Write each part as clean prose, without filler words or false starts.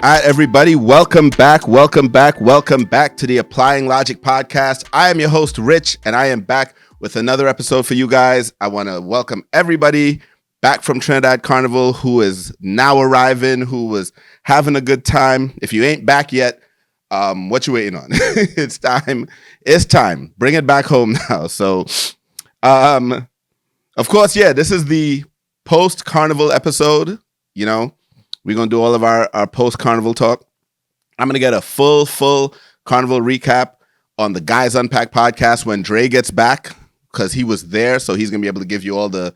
All right, everybody, welcome back to the Applying Logic podcast. I am your host, Rich, and I am back with another episode for you guys. I want to welcome everybody back from Trinidad Carnival who is now arriving, who was having a good time. If you ain't back yet, what you waiting on? It's time. Bring it back home now. So, of course, this is the post-carnival episode, you know. We're going to do all of our post-carnival talk. I'm going to get a full carnival recap on the Guys Unpack podcast when Dre gets back, because he was there, so he's going to be able to give you all the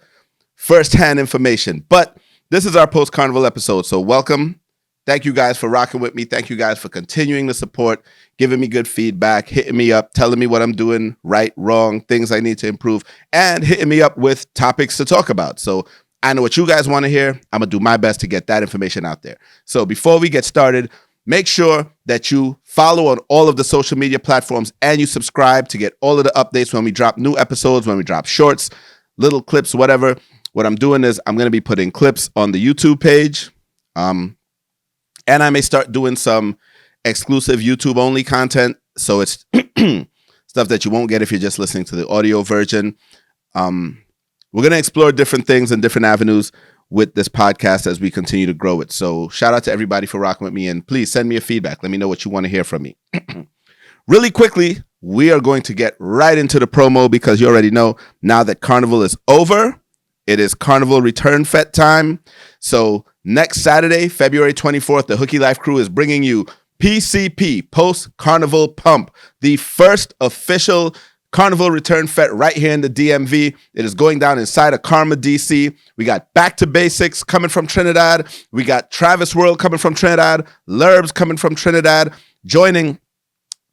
first-hand information. But this is our post-carnival episode, so welcome. Thank you guys for rocking with me. Thank you guys for continuing the support, giving me good feedback, hitting me up, telling me what I'm doing right, wrong, things I need to improve, and hitting me up with topics to talk about. So I know what you guys want to hear. I'm going to do my best to get that information out there. So before we get started, make sure that you follow on all of the social media platforms and you subscribe to get all of the updates when we drop new episodes, when we drop shorts, little clips, whatever. What I'm doing is I'm going to be putting clips on the YouTube page. And I may start doing some exclusive YouTube only content. So it's stuff that you won't get if you're just listening to the audio version. We're going to explore different things and different avenues with this podcast as we continue to grow it. So shout out to everybody for rocking with me, and please send me a feedback. Let me know what you want to hear from me. Really quickly, we are going to get right into the promo because you already know now that Carnival is over. It is Carnival Return Fete time. So next Saturday, February 24th, the Hooky Life crew is bringing you PCP, Post Carnival Pump, the first official Carnival Return Fete right here in the DMV. It is going down inside of Karma, DC. We got Back to Basics coming from Trinidad. We got Travis World coming from Trinidad. Lurbs coming from Trinidad. Joining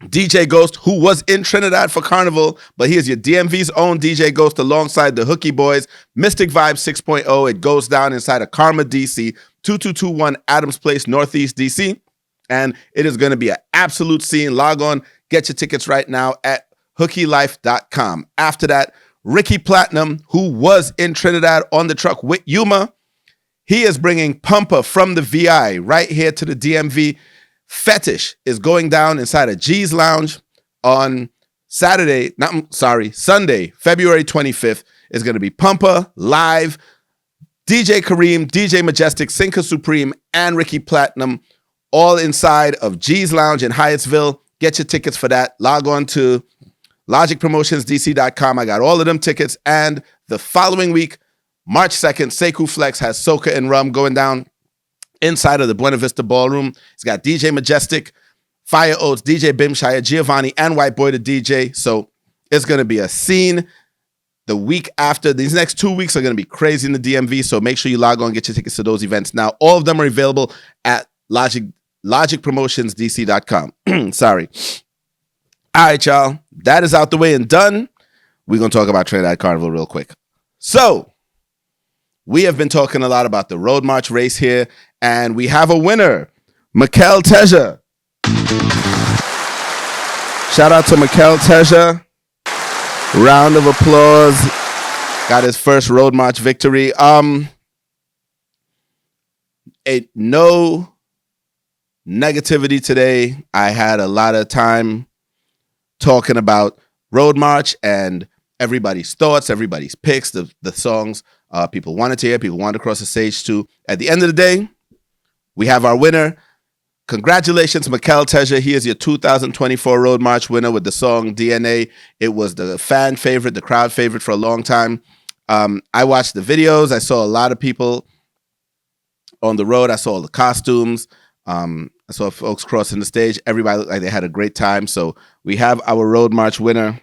DJ Ghost, who was in Trinidad for Carnival, but he is your DMV's own DJ Ghost alongside the Hooky Boys. Mystic Vibe 6.0. It goes down inside of Karma, DC. 2221 Adams Place, Northeast DC. And it is going to be an absolute scene. Log on. Get your tickets right now at hookylife.com. After that, Ricky Platinum, who was in Trinidad on the truck with Yuma, he is bringing Pumper from the VI right here to the DMV. Fetish is going down inside of G's Lounge on Sunday, February 25th. Is going to be Pumper live, DJ Kareem, DJ Majestic, Sinker Supreme, and Ricky Platinum, all inside of G's Lounge in Hyattsville. Get your tickets for that. Log on to logicpromotionsdc.com. I got all of them tickets. And the following week, March 2nd, Sekou Flex has Soca and Rum going down inside of the Buena Vista Ballroom. It's got DJ Majestic, Fire Oats, DJ Bimshire, Giovanni, and White Boy the DJ. So it's going to be a scene the week after. These next 2 weeks are going to be crazy in the DMV. So make sure you log on and get your tickets to those events. Now, all of them are available at logicpromotionsdc.com. Sorry. All right, y'all. That is out the way and done. We're going to talk about Trinidad Carnival real quick. So, we have been talking a lot about the Road March race here, and we have a winner, Mikel Teja. Shout out to Mikel Teja. Round of applause. Got his first Road March victory. No negativity today. I had a lot of time talking about Road March and everybody's thoughts, everybody's picks, the songs people wanted to hear, people wanted to cross the stage to. At the end of the day, we have our winner. Congratulations, Mikel Teja. He is your 2024 Road March winner with the song DNA. It was the fan favorite, the crowd favorite for a long time. I watched the videos. I saw a lot of people on the road. I saw all the costumes. I saw folks crossing the stage. Everybody looked like they had a great time. So we have our Road March winner.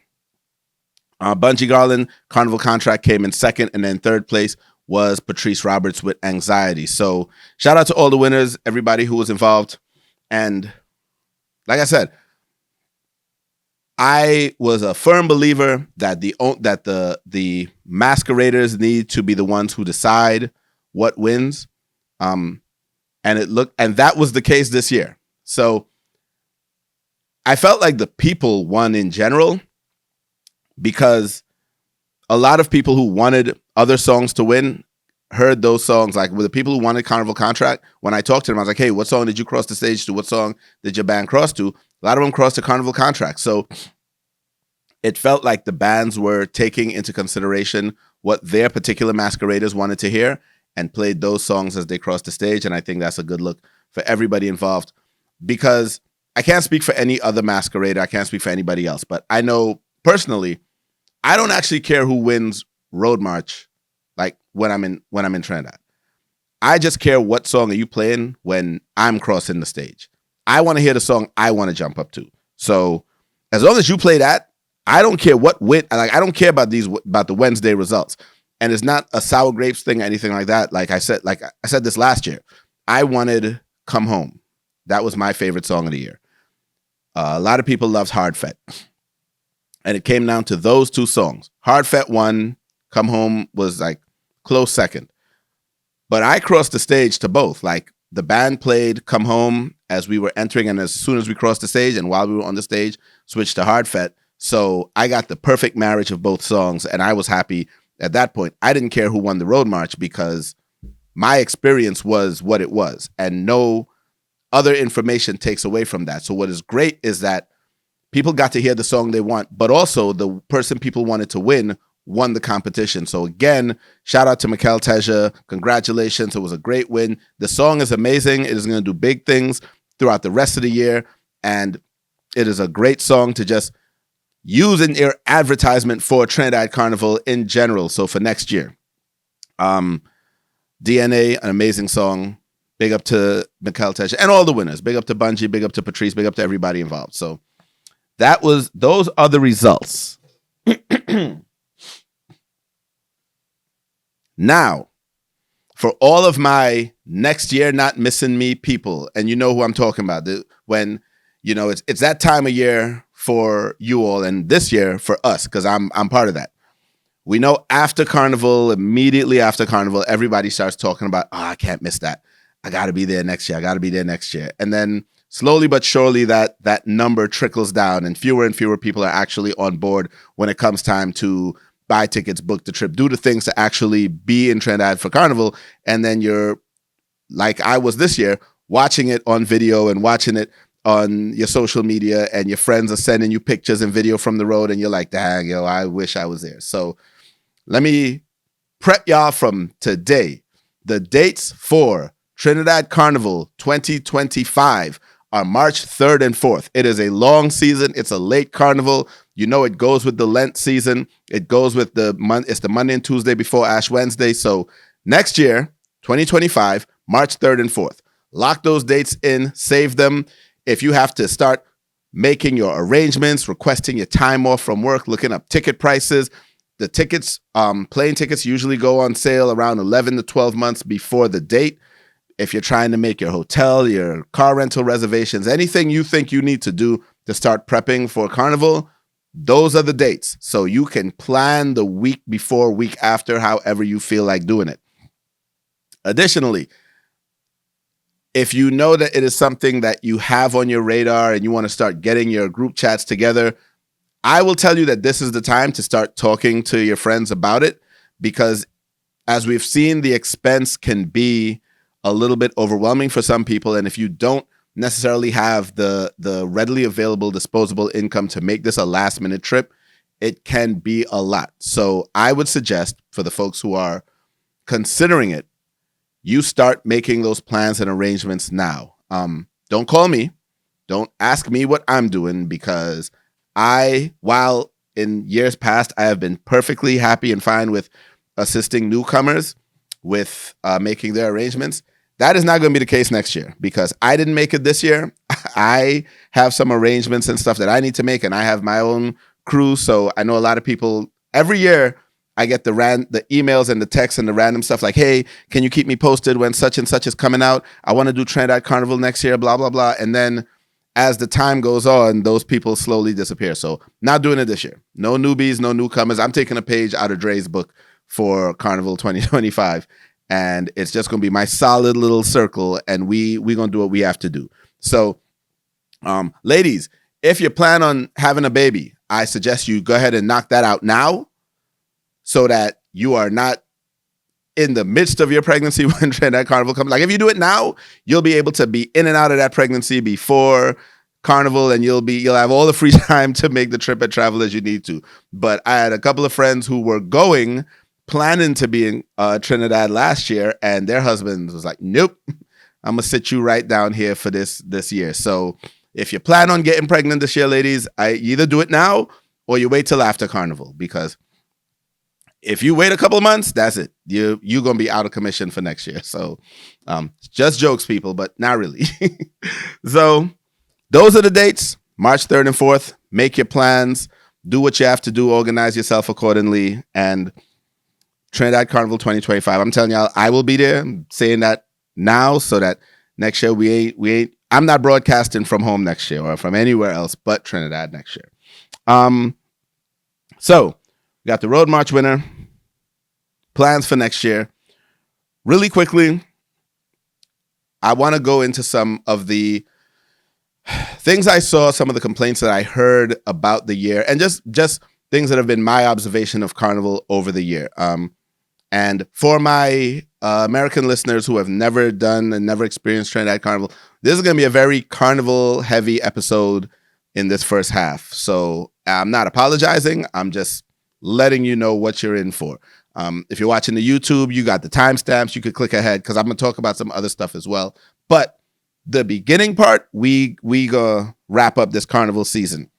Bungie Garland, Carnival Contract, came in second. And then third place was Patrice Roberts with Anxiety. So shout out to all the winners, everybody who was involved. And like I said, I was a firm believer that the masqueraders need to be the ones who decide what wins. And that was the case this year. So I felt like the people won in general because a lot of people who wanted other songs to win heard those songs, like with the people who wanted Carnival Contract, when I talked to them, I was like, hey, what song did you cross the stage to? What song did your band cross to? A lot of them crossed to Carnival Contract. So it felt like the bands were taking into consideration what their particular masqueraders wanted to hear and played those songs as they crossed the stage. And I think that's a good look for everybody involved, because I can't speak for any other masquerader. I can't speak for anybody else. But I know personally, I don't actually care who wins Road March, like when I'm in Trinidad. I just care what song are you playing when I'm crossing the stage. I want to hear the song I want to jump up to. So as long as you play that, I don't care what win. Like, I don't care about the Wednesday results. And it's not a sour grapes thing or anything like that. Like I said this last year, I wanted Come Home. That was my favorite song of the year. A lot of people loved Hard Fet. And it came down to those two songs. Hard Fet won. Come Home was like close second. But I crossed the stage to both. Like, the band played Come Home as we were entering, and as soon as we crossed the stage and while we were on the stage, switched to Hard Fet. So I got the perfect marriage of both songs, and I was happy at that point. I didn't care who won the Road March because my experience was what it was, and no other information takes away from that. So what is great is that people got to hear the song they want, but also the person people wanted to won the competition. So again, shout out to Mikel Teja. Congratulations. It was a great win. The song is amazing. It is going to do big things throughout the rest of the year. And it is a great song to just use in your advertisement for Trinidad Carnival in general. So for next year, DNA, an amazing song. Big up to Mikel Teja and all the winners. Big up to Bungie. Big up to Patrice. Big up to everybody involved. So those are the results. Now, for all of my next year not missing me people, and you know who I'm talking about, when it's that time of year for you all, and this year for us, because I'm part of that. We know after Carnival, immediately after Carnival, everybody starts talking about, I can't miss that. I got to be there next year. I got to be there next year. And then slowly but surely that number trickles down, and fewer people are actually on board when it comes time to buy tickets, book the trip, do the things to actually be in Trinidad for Carnival. And then you're, like I was this year, watching it on video and watching it on your social media, and your friends are sending you pictures and video from the road, and you're like, dang, I wish I was there. So let me prep y'all from today. The dates for Trinidad Carnival 2025 are March 3rd and 4th. It is a long season. It's a late carnival. It goes with the Lent season. It goes with it's the Monday and Tuesday before Ash Wednesday. So next year, 2025, March 3rd and 4th. Lock those dates in, save them. If you have to start making your arrangements, requesting your time off from work, looking up ticket prices, the tickets, plane tickets usually go on sale around 11 to 12 months before the date. If you're trying to make your hotel, your car rental reservations, anything you think you need to do to start prepping for Carnival, those are the dates. So you can plan the week before, week after, however you feel like doing it. Additionally, if you know that it is something that you have on your radar and you want to start getting your group chats together, I will tell you that this is the time to start talking to your friends about it, because as we've seen, the expense can be a little bit overwhelming for some people. And if you don't necessarily have the readily available disposable income to make this a last minute trip, it can be a lot. So I would suggest, for the folks who are considering it, you start making those plans and arrangements now. Don't call me. Don't ask me what I'm doing, because while in years past, I have been perfectly happy and fine with assisting newcomers with making their arrangements. That is not going to be the case next year, because I didn't make it this year. I have some arrangements and stuff that I need to make, and I have my own crew. So I know a lot of people, every year I get the emails and the texts and the random stuff like, hey, can you keep me posted when such and such is coming out? I want to do Trinidad Carnival next year, blah, blah, blah. And then as the time goes on, those people slowly disappear. So not doing it this year. No newbies, no newcomers. I'm taking a page out of Dre's book for Carnival 2025. And it's just going to be my solid little circle, and we're going to do what we have to do. So, ladies, if you plan on having a baby, I suggest you go ahead and knock that out now, so that you are not in the midst of your pregnancy when Trinidad Carnival comes. Like if you do it now, you'll be able to be in and out of that pregnancy before Carnival, and you'll have all the free time to make the trip and travel as you need to. But I had a couple of friends who were planning to be in Trinidad last year, and their husband was like, "Nope, I'm gonna sit you right down here for this year." So if you plan on getting pregnant this year, ladies, I either do it now or you wait till after Carnival, because if you wait a couple of months, that's it. You're gonna be out of commission for next year. So just jokes, people, but not really. So those are the dates, March 3rd and 4th. Make your plans, do what you have to do, organize yourself accordingly. And Trinidad Carnival 2025, I'm telling y'all, I will be there. I'm saying that now so that next year I'm not broadcasting from home next year or from anywhere else but Trinidad next year. So we got the Road March winner, plans for next year. Really quickly, I want to go into some of the things I saw, some of the complaints that I heard about the year, and just things that have been my observation of Carnival over the year. And for my American listeners who have never done and never experienced Trinidad Carnival, this is going to be a very Carnival-heavy episode in this first half. So I'm not apologizing. I'm just letting you know what you're in for. If you're watching the YouTube, you got the timestamps. You could click ahead because I'm going to talk about some other stuff as well. But the beginning part, we gonna wrap up this Carnival season.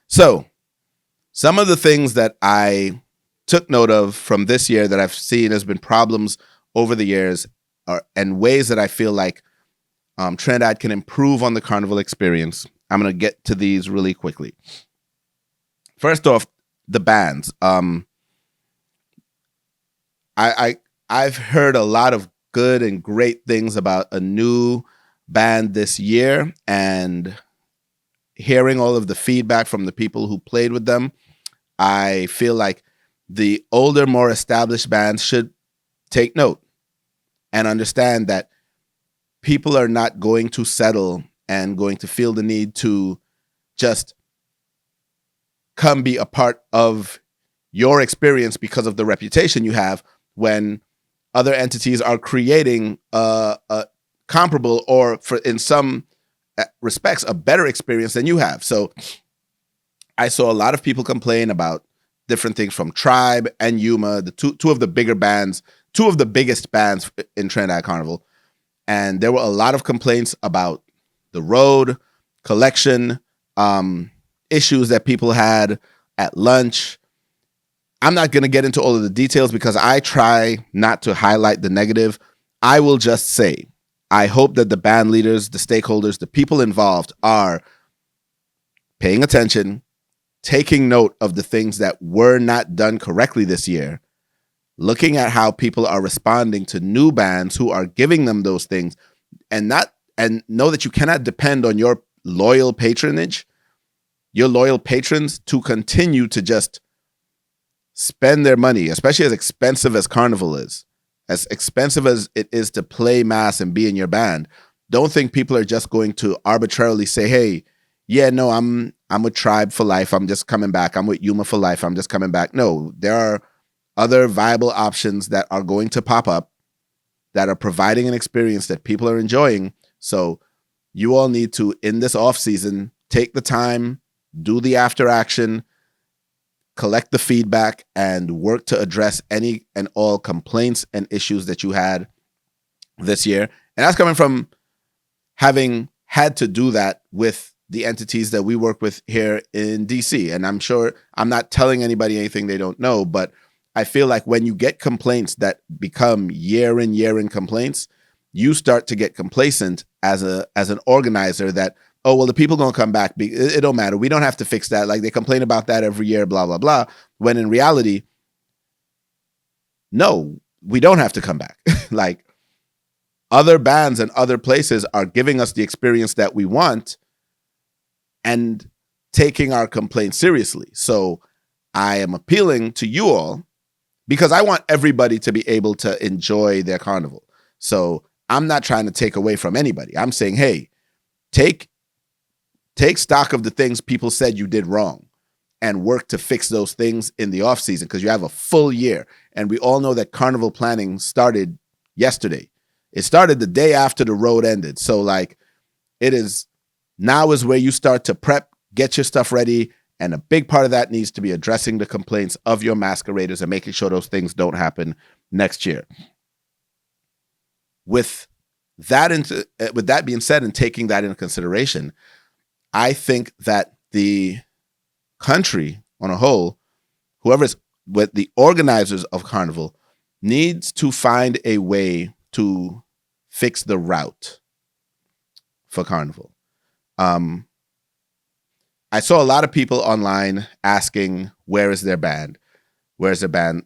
So some of the things that I took note of from this year that I've seen has been problems over the years, and ways that I feel like Trinidad can improve on the Carnival experience. I'm going to get to these really quickly. First off, the bands. I've heard a lot of good and great things about a new band this year, and hearing all of the feedback from the people who played with them, I feel like the older, more established bands should take note and understand that people are not going to settle and going to feel the need to just come be a part of your experience because of the reputation you have, when other entities are creating a comparable, or in some respects, a better experience than you have. So I saw a lot of people complain about different things from Tribe and Yuma, the two of the bigger bands, two of the biggest bands in Trinidad Carnival. And there were a lot of complaints about the road, collection, issues that people had at lunch. I'm not going to get into all of the details because I try not to highlight the negative. I will just say, I hope that the band leaders, the stakeholders, the people involved are paying attention, taking note of the things that were not done correctly this year, looking at how people are responding to new bands who are giving them those things, and know that you cannot depend on your loyal patronage, your loyal patrons, to continue to just spend their money, especially as expensive as Carnival is, as expensive as it is to play mass and be in your band. Don't think people are just going to arbitrarily say, hey, yeah, no, I'm with Tribe for life, I'm just coming back. I'm with Yuma for life, I'm just coming back. No, there are other viable options that are going to pop up that are providing an experience that people are enjoying. So you all need to, in this off season, take the time, do the after action, collect the feedback, and work to address any and all complaints and issues that you had this year. And that's coming from having had to do that with the entities that we work with here in DC. And I'm sure I'm not telling anybody anything they don't know, but I feel like when you get complaints that become year in complaints, you start to get complacent as an organizer that, oh, well, the people gonna come back. It don't matter. We don't have to fix that. Like, they complain about that every year, blah, blah, blah. When in reality, no, we don't have to come back. Like, other bands and other places are giving us the experience that we want and taking our complaints seriously. So I am appealing to you all because I want everybody to be able to enjoy their carnival. So I'm not trying to take away from anybody. I'm saying, hey, take stock of the things people said you did wrong and work to fix those things in the off season because you have a full year. And we all know that carnival planning started yesterday. It started the day after the road ended. So like now is where you start to prep, get your stuff ready. And a big part of that needs to be addressing the complaints of your masqueraders and making sure those things don't happen next year. With that being said and taking that into consideration, I think that the country on a whole, whoever's with the organizers of Carnival, needs to find a way to fix the route for Carnival. I saw a lot of people online asking, where is their band? Where's their band?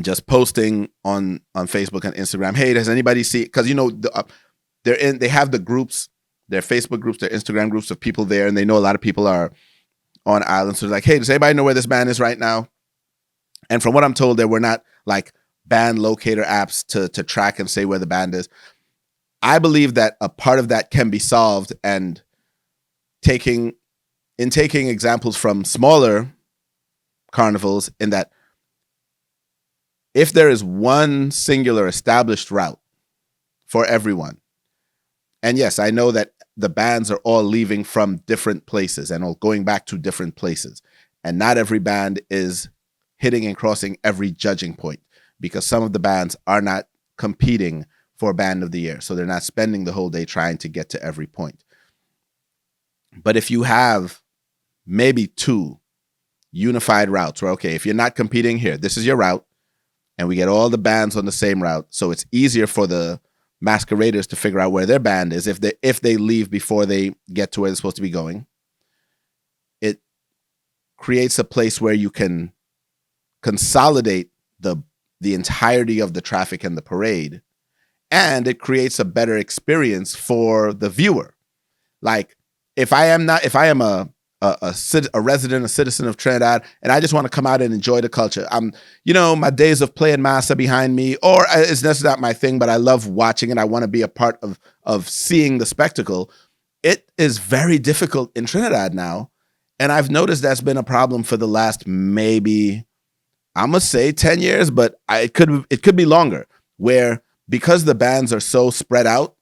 Just posting on Facebook and Instagram. Hey, does anybody see? Because they have the groups, their Facebook groups, their Instagram groups of people there, and they know a lot of people are on islands. So they're like, hey, does anybody know where this band is right now? And from what I'm told, there were not like band locator apps to track and say where the band is. I believe that a part of that can be solved, and taking examples from smaller carnivals, in that if there is one singular established route for everyone, and yes, I know that the bands are all leaving from different places and all going back to different places, and not every band is hitting and crossing every judging point, because some of the bands are not competing for Band of the Year, so they're not spending the whole day trying to get to every point. But if you have maybe two unified routes where, okay, if you're not competing here, this is your route, and we get all the bands on the same route, so it's easier for the masqueraders to figure out where their band is if they leave before they get to where they're supposed to be going. It creates a place where you can consolidate the entirety of the traffic and the parade, and it creates a better experience for the viewer. Like, if I am a resident, a citizen of Trinidad, and I just want to come out and enjoy the culture. My days of playing massa behind me, or it's just not my thing, but I love watching it. I want to be a part of seeing the spectacle. It is very difficult in Trinidad now, and I've noticed that's been a problem for the last maybe, I'm gonna say 10 years, but it could be longer, where because the bands are so spread out,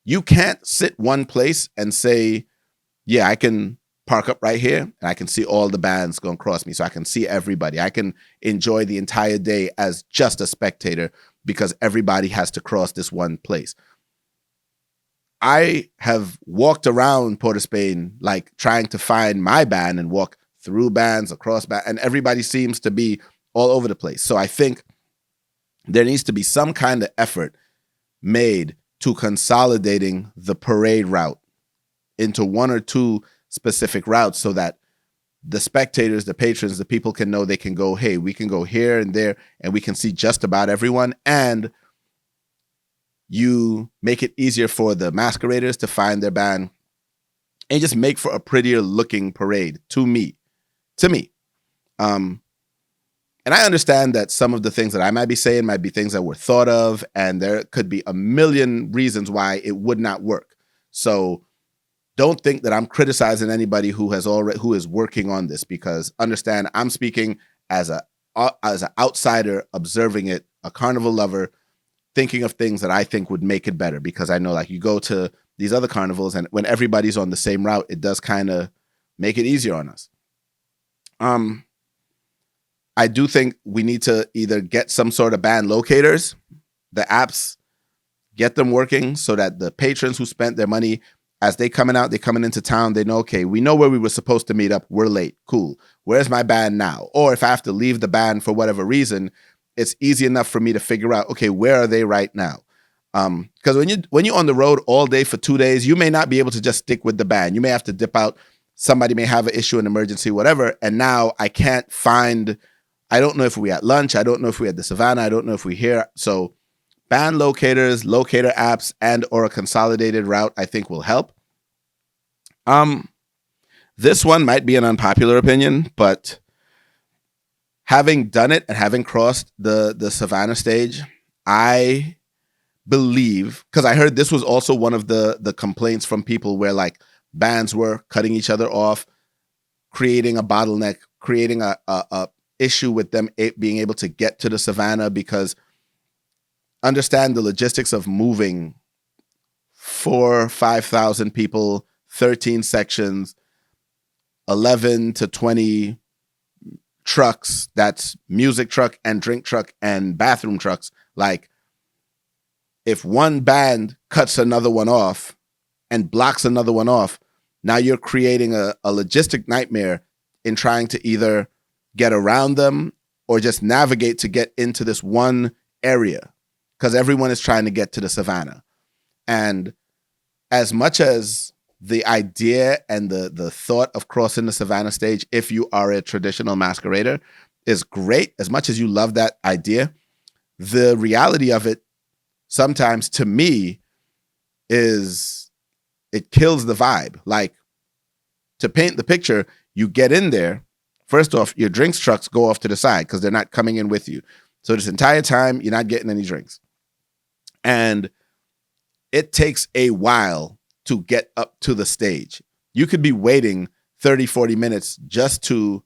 you can't sit one place and say, yeah, I can park up right here and I can see all the bands going across me, so I can see everybody. I can enjoy the entire day as just a spectator because everybody has to cross this one place. I have walked around Port of Spain, like trying to find my band and walk through bands, across bands, and everybody seems to be all over the place. So I think there needs to be some kind of effort made to consolidating the parade route into one or two specific routes, so that the spectators, the patrons, the people can know they can go, hey, we can go here and there, and we can see just about everyone. And you make it easier for the masqueraders to find their band, and just make for a prettier looking parade to me. And I understand that some of the things that I might be saying might be things that were thought of, and there could be a million reasons why it would not work. So don't think that I'm criticizing anybody who is working on this, because understand I'm speaking as an outsider observing it, a carnival lover, thinking of things that I think would make it better, because I know, like, you go to these other carnivals and when everybody's on the same route, it does kind of make it easier on us. I do think we need to either get some sort of band locators, the apps, get them working so that the patrons who spent their money, as they're coming into town, they know, okay, we know where we were supposed to meet up. We're late. Cool. Where's my band now? Or if I have to leave the band for whatever reason, it's easy enough for me to figure out, okay, where are they right now? Because when you're on the road all day for 2 days, you may not be able to just stick with the band. You may have to dip out. Somebody may have an issue, an emergency, whatever. And now I can't find, I don't know if we're at lunch. I don't know if we're at the Savannah. I don't know if we're here. So band locators, locator apps, and or a consolidated route, I think will help. This one might be an unpopular opinion, but having done it and having crossed the Savannah stage, I believe, because I heard this was also one of the complaints from people where, like, bands were cutting each other off. creating a bottleneck, creating a issue with them being able to get to the savannah, because understand the logistics of moving 4,000-5,000 people, 13 sections, 11 to 20 trucks. That's music truck and drink truck and bathroom trucks. Like, if one band cuts another one off and blocks another one off, now you're creating a logistic nightmare in trying to either get around them or just navigate to get into this one area, because everyone is trying to get to the savannah. And as much as the idea and the thought of crossing the savannah stage, if you are a traditional masquerader, is great, as much as you love that idea, the reality of it sometimes, to me, is it kills the vibe. Like, to paint the picture, you get in there, first off, your drinks trucks go off to the side because they're not coming in with you. So this entire time, you're not getting any drinks. And it takes a while to get up to the stage. You could be waiting 30, 40 minutes just to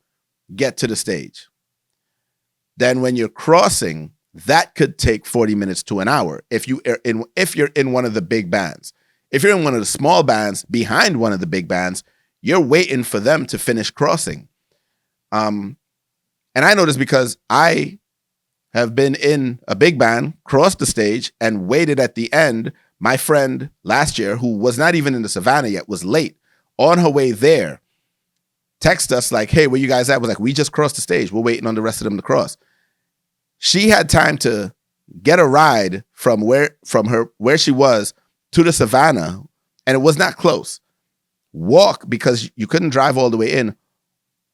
get to the stage. Then when you're crossing, that could take 40 minutes to an hour if you're in one of the big bands. If you're in one of the small bands behind one of the big bands, you're waiting for them to finish crossing. And I know this because I have been in a big band, crossed the stage, and waited at the end. My friend last year, who was not even in the savannah yet, was late. On her way there, text us like, hey, where you guys at? Was like, we just crossed the stage. We're waiting on the rest of them to cross. She had time to get a ride from where she was to the savannah, and it was not close. Walk, because you couldn't drive all the way in.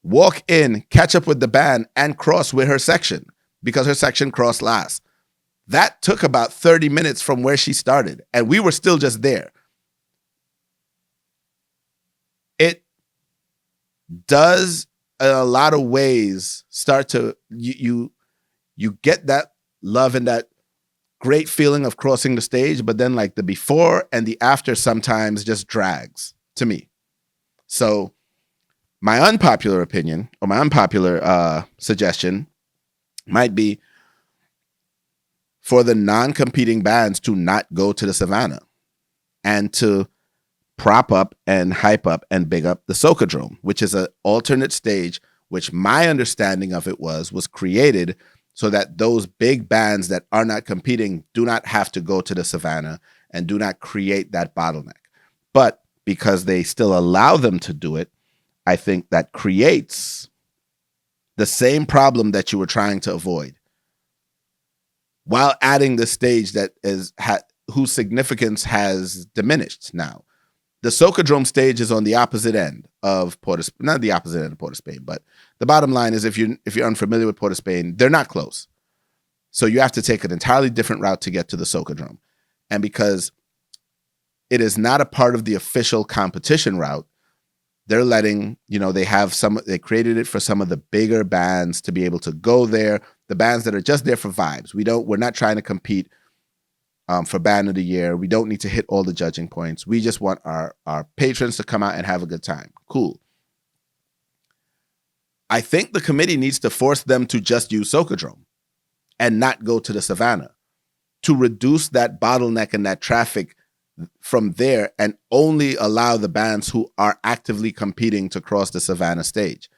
Walk in, catch up with the band, and cross with her section, because her section crossed last. That took about 30 minutes from where she started, and we were still just there. It does, in a lot of ways, start to, you get that love and that great feeling of crossing the stage, but then like the before and the after sometimes just drags to me. So my unpopular opinion, or my unpopular suggestion, might be for the non-competing bands to not go to the savannah and to prop up and hype up and big up the Socadrome, which is an alternate stage, which my understanding of it was created so that those big bands that are not competing do not have to go to the savannah and do not create that bottleneck. But because they still allow them to do it, I think that creates the same problem that you were trying to avoid, while adding the stage that whose significance has diminished now. The Socadrome stage is on the opposite end of not the opposite end of Port of Spain, but the bottom line is, if you're unfamiliar with Port of Spain, they're not close. So you have to take an entirely different route to get to the Socadrome. And because it is not a part of the official competition route, they're letting, they created it for some of the bigger bands to be able to go there, the bands that are just there for vibes. We're not trying to compete for band of the year. We don't need to hit all the judging points. We just want our patrons to come out and have a good time. Cool. I think the committee needs to force them to just use Socadrome and not go to the savannah, to reduce that bottleneck and that traffic from there, and only allow the bands who are actively competing to cross the savannah stage.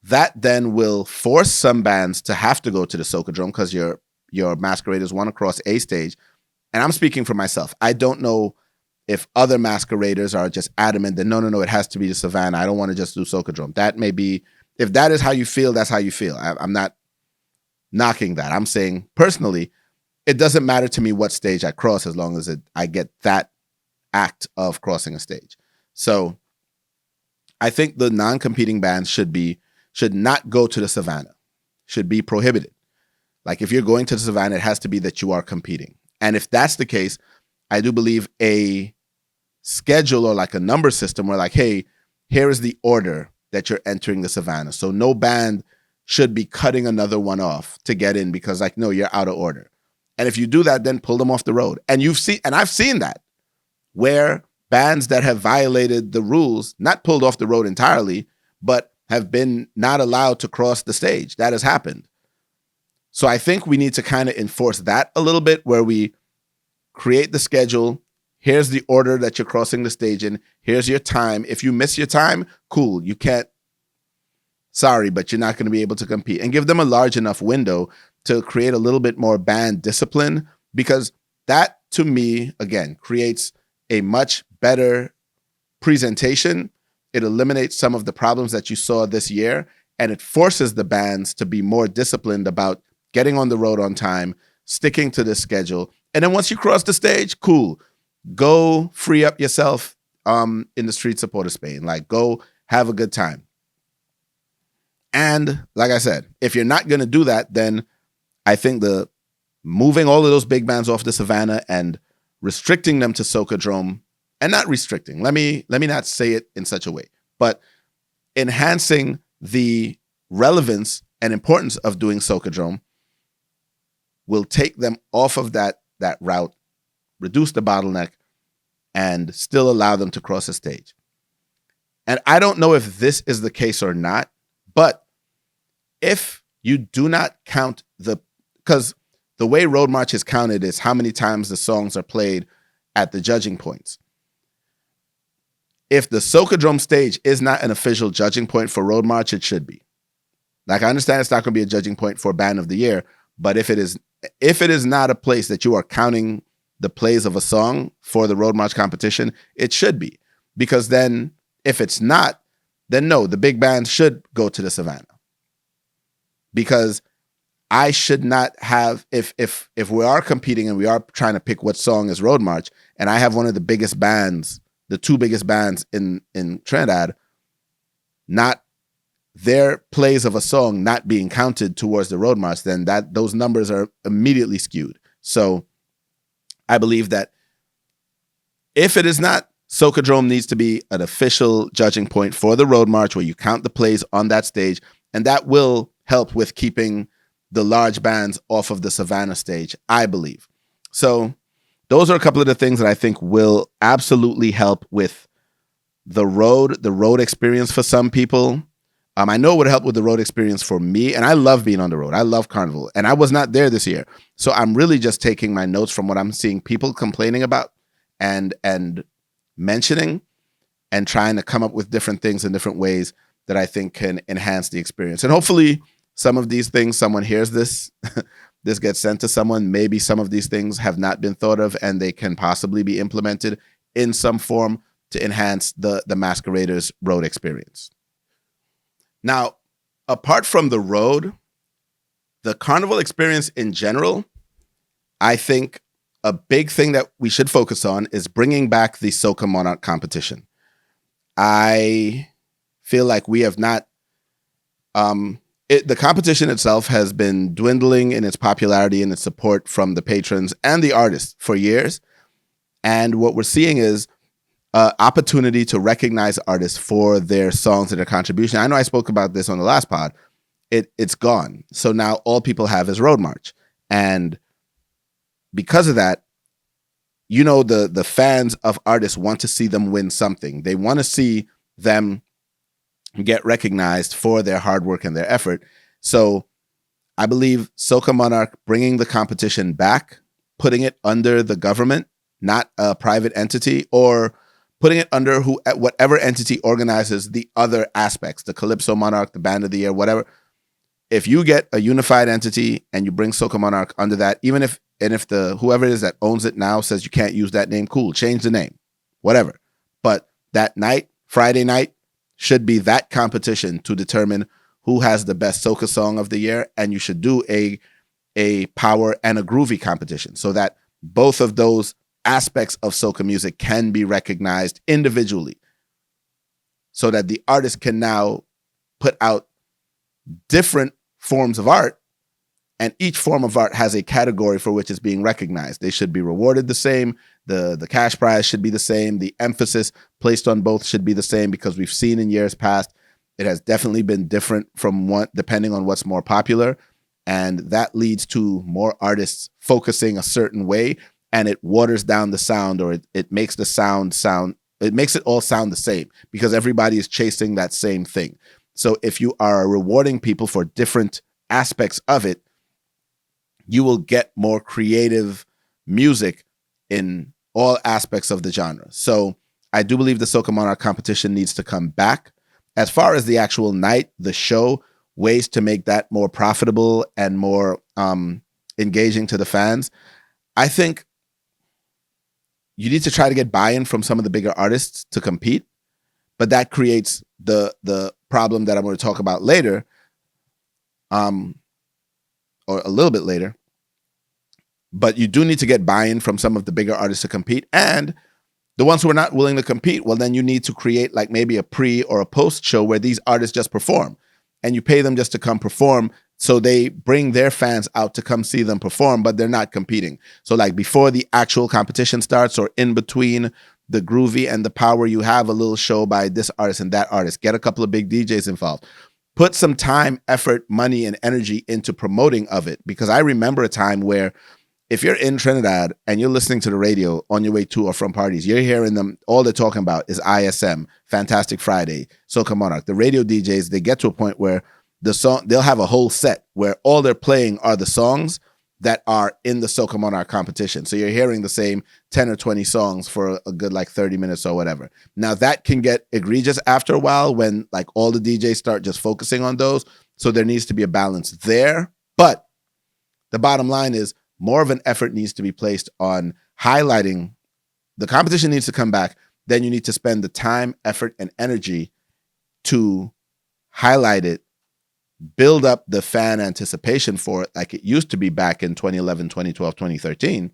That then will force some bands to have to go to the Socadrome because your masqueraders want to cross a stage. And I'm speaking for myself. I don't know if other masqueraders are just adamant that no, it has to be the savannah. I don't want to just do Socadrome. That may be, if that is how you feel, that's how you feel. I'm not knocking that. I'm saying personally, it doesn't matter to me what stage I cross as long as I get that act of crossing a stage. So I think the non-competing bands should not go to the savannah, should be prohibited. Like, if you're going to the savannah, it has to be that you are competing. And if that's the case, I do believe a schedule or like a number system where like, hey, here is the order that you're entering the savannah. So no band should be cutting another one off to get in because like, no, you're out of order. And if you do that, then pull them off the road. And I've seen that where bands that have violated the rules, not pulled off the road entirely, but have been not allowed to cross the stage. That has happened. So I think we need to kind of enforce that a little bit, where we create the schedule. Here's the order that you're crossing the stage in. Here's your time. If you miss your time, cool. You can't. Sorry, but you're not going to be able to compete. And give them a large enough window to create a little bit more band discipline, because that, to me, again, creates a much better presentation. It eliminates some of the problems that you saw this year, and it forces the bands to be more disciplined about getting on the road on time, sticking to this schedule. And then once you cross the stage, cool. Go free up yourself in the streets of Port of Spain. Like, go have a good time. And like I said, if you're not going to do that, then I think the moving all of those big bands off the Savannah and restricting them to Socadrome, and not restricting, let me not say it in such a way, but enhancing the relevance and importance of doing Socadrome will take them off of that route, reduce the bottleneck, and still allow them to cross the stage. And I don't know if this is the case or not, but if you do not count because the way Road March is counted is how many times the songs are played at the judging points. If the Socadrome stage is not an official judging point for Road March, it should be. Like, I understand it's not going to be a judging point for Band of the Year, but if it is not a place that you are counting the plays of a song for the Road March competition, it should be. Because then, if it's not, then no, the big bands should go to the Savannah. Because I should not have, if we are competing and we are trying to pick what song is Road March, and I have one of the biggest bands, the two biggest bands in Trinidad, not their plays of a song not being counted towards the Road March, then those numbers are immediately skewed. So I believe that if it is not, Socadrome needs to be an official judging point for the Road March where you count the plays on that stage, and that will help with keeping the large bands off of the Savannah stage, I believe. So those are a couple of the things that I think will absolutely help with the road experience for some people. I know it would help with the road experience for me, and I love being on the road. I love Carnival, and I was not there this year. So I'm really just taking my notes from what I'm seeing people complaining about and mentioning, and trying to come up with different things in different ways that I think can enhance the experience. And hopefully some of these things, someone hears this, this gets sent to someone. Maybe some of these things have not been thought of, and they can possibly be implemented in some form to enhance the masqueraders' road experience. Now, apart from the road, the Carnival experience in general, I think a big thing that we should focus on is bringing back the Soca Monarch competition. I feel like we have not, the competition itself has been dwindling in its popularity and its support from the patrons and the artists for years. And what we're seeing is opportunity to recognize artists for their songs and their contribution. I know I spoke about this on the last pod. It's gone. So now all people have is Road March. And because of that, you know, the fans of artists want to see them win something. They want to see them get recognized for their hard work and their effort. So I believe Soca Monarch bringing the competition back, putting it under the government, not a private entity, or putting it under whatever entity organizes the other aspects, the Calypso Monarch, the Band of the Year, whatever. If you get a unified entity and you bring Soca Monarch under that, even if the whoever it is that owns it now says you can't use that name, cool, change the name, whatever. But that night, Friday night, should be that competition to determine who has the best soca song of the year, and you should do a power and a groovy competition so that both of those aspects of soca music can be recognized individually, so that the artist can now put out different forms of art, and each form of art has a category for which it's being recognized. They should be rewarded the same. The cash prize should be the same. The emphasis placed on both should be the same, because we've seen in years past, it has definitely been different from one, depending on what's more popular. And that leads to more artists focusing a certain way, and it waters down the sound, or it makes the sound it makes it all sound the same because everybody is chasing that same thing. So if you are rewarding people for different aspects of it, you will get more creative music in all aspects of the genre. So I do believe the Soca Monarch competition needs to come back. As far as the actual night, the show, ways to make that more profitable and more engaging to the fans, I think you need to try to get buy-in from some of the bigger artists to compete, but that creates the problem that I'm going to talk about later, or a little bit later. But you do need to get buy-in from some of the bigger artists to compete, and the ones who are not willing to compete, well, then you need to create like maybe a pre or a post show where these artists just perform, and you pay them just to come perform. So they bring their fans out to come see them perform, but they're not competing. So like before the actual competition starts or in between the groovy and the power, you have a little show by this artist and that artist. Get a couple of big DJs involved. Put some time, effort, money, and energy into promoting of it. Because I remember a time where if you're in Trinidad and you're listening to the radio on your way to or from parties, you're hearing them, all they're talking about is ISM, Fantastic Friday, Soca Monarch. The radio DJs, they get to a point where the song, they'll have a whole set where all they're playing are the songs that are in the Soca Monarch competition. So you're hearing the same 10 or 20 songs for a good like 30 minutes or whatever. Now that can get egregious after a while when like all the DJs start just focusing on those. So there needs to be a balance there. But the bottom line is more of an effort needs to be placed on highlighting. The competition needs to come back. Then you need to spend the time, effort, and energy to highlight it, build up the fan anticipation for it like it used to be back in 2011, 2012, 2013.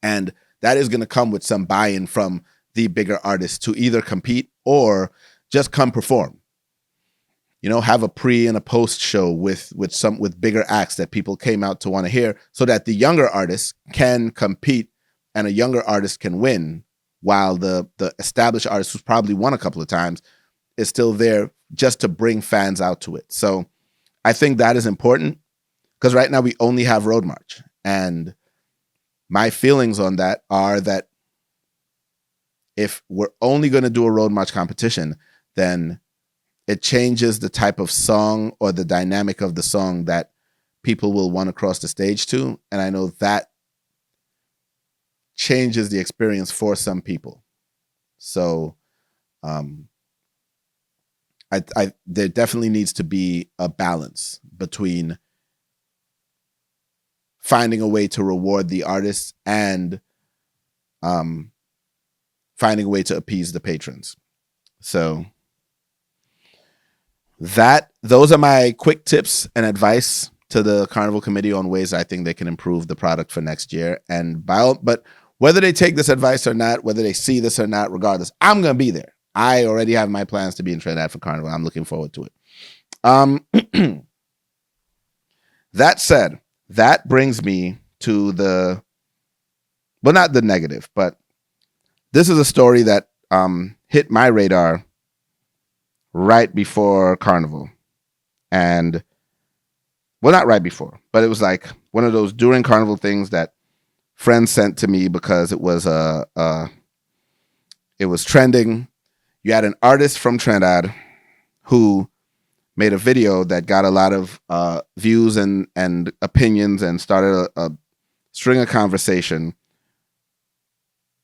And that is going to come with some buy-in from the bigger artists to either compete or just come perform. You know, have a pre and a post show with bigger acts that people came out to want to hear so that the younger artists can compete and a younger artist can win while the established artist who's probably won a couple of times is still there just to bring fans out to it. So I think that is important because right now we only have Road March. And my feelings on that are that if we're only going to do a Road March competition, then it changes the type of song or the dynamic of the song that people will want to cross the stage to. And I know that changes the experience for some people. So there definitely needs to be a balance between finding a way to reward the artists and finding a way to appease the patrons. So those are my quick tips and advice to the Carnival Committee on ways I think they can improve the product for next year. But whether they take this advice or not, whether they see this or not, regardless, I'm going to be there. I already have my plans to be in Trinidad for Carnival. I'm looking forward to it. That said, that brings me to not the negative, but this is a story that hit my radar right before Carnival. And, well, not right before, but it was like one of those during Carnival things that friends sent to me because it was trending. You had an artist from Trinidad who made a video that got a lot of views and opinions and started a string of conversation.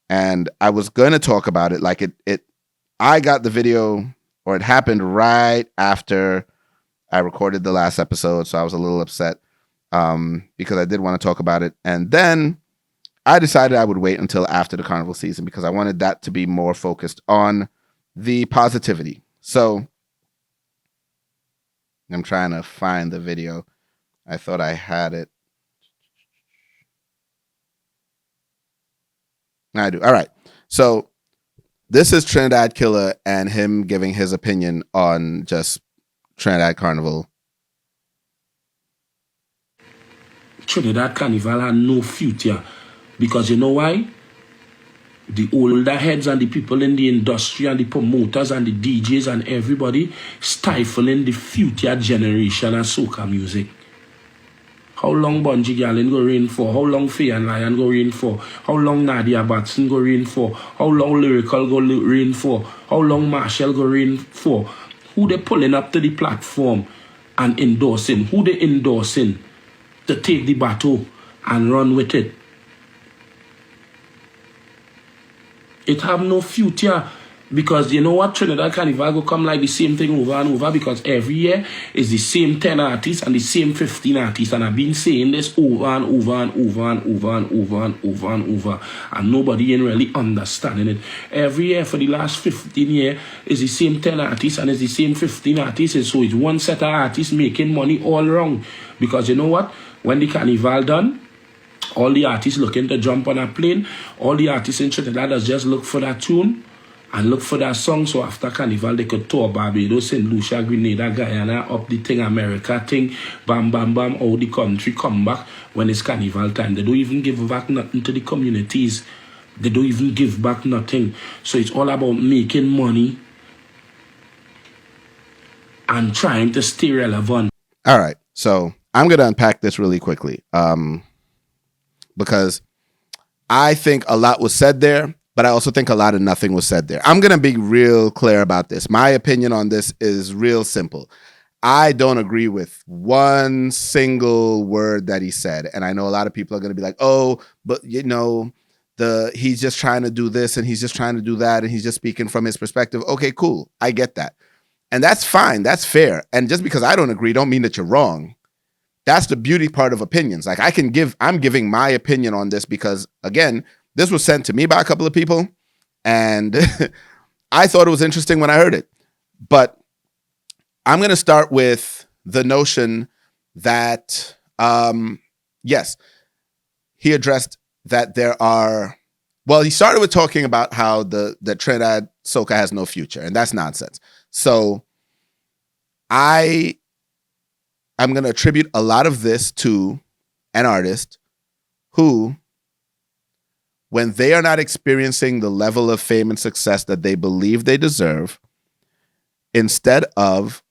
And I was going to talk about it. Like I got the video, or it happened right after I recorded the last episode. So I was a little upset because I did want to talk about it. And then I decided I would wait until after the Carnival season because I wanted that to be more focused on the positivity. So I'm trying to find the video. I thought I had it. I do. All right. So this is Trinidad Killa and him giving his opinion on just Trinidad Carnival. Trinidad Carnival had no future because you know why? The older heads and the people in the industry and the promoters and the DJs and everybody stifling the future generation of soca music. How long Bungie Gallon go rain for? How long Faye and Lion go rain for? How long Nadia Batson go rain for? How long Lyrical go rain for? How long Marshall go rain for? Who they pulling up to the platform and endorsing? Who they endorsing to take the battle and run with it? It have no future, because you know what, Trinidad Carnival go come like the same thing over and over, because every year is the same 10 artists and the same 15 artists, and I've been saying this over and over and over and over and over and over and over, and nobody ain't really understanding it. Every year for the last 15 years is the same 10 artists and it's the same 15 artists, and so it's one set of artists making money all wrong. Because you know what, when the carnival done, all the artists looking to jump on a plane, all the artists in Trinidad just look for that tune and look for that song, so after Carnival they could tour Barbados, St. Lucia, Grenada, Guyana, up the thing, America thing, bam, bam, bam, all the country come back when it's Carnival time. They don't even give back nothing to the communities. They don't even give back nothing. So it's all about making money and trying to stay relevant. All right, so I'm going to unpack this really quickly. Because I think a lot was said there, but I also think a lot of nothing was said there. I'm going to be real clear about this. My opinion on this is real simple. I don't agree with one single word that he said. And I know a lot of people are going to be like, oh, but you know, he's just trying to do this and he's just trying to do that and he's just speaking from his perspective. Okay, cool. I get that. And that's fine. That's fair. And just because I don't agree don't mean that you're wrong. That's the beauty part of opinions. Like I'm giving my opinion on this because, again, this was sent to me by a couple of people and I thought it was interesting when I heard it. But I'm going to start with the notion that, yes, he addressed that he started with talking about how the Trinidad soca has no future, and that's nonsense. So I'm going to attribute a lot of this to an artist who, when they are not experiencing the level of fame and success that they believe they deserve, instead of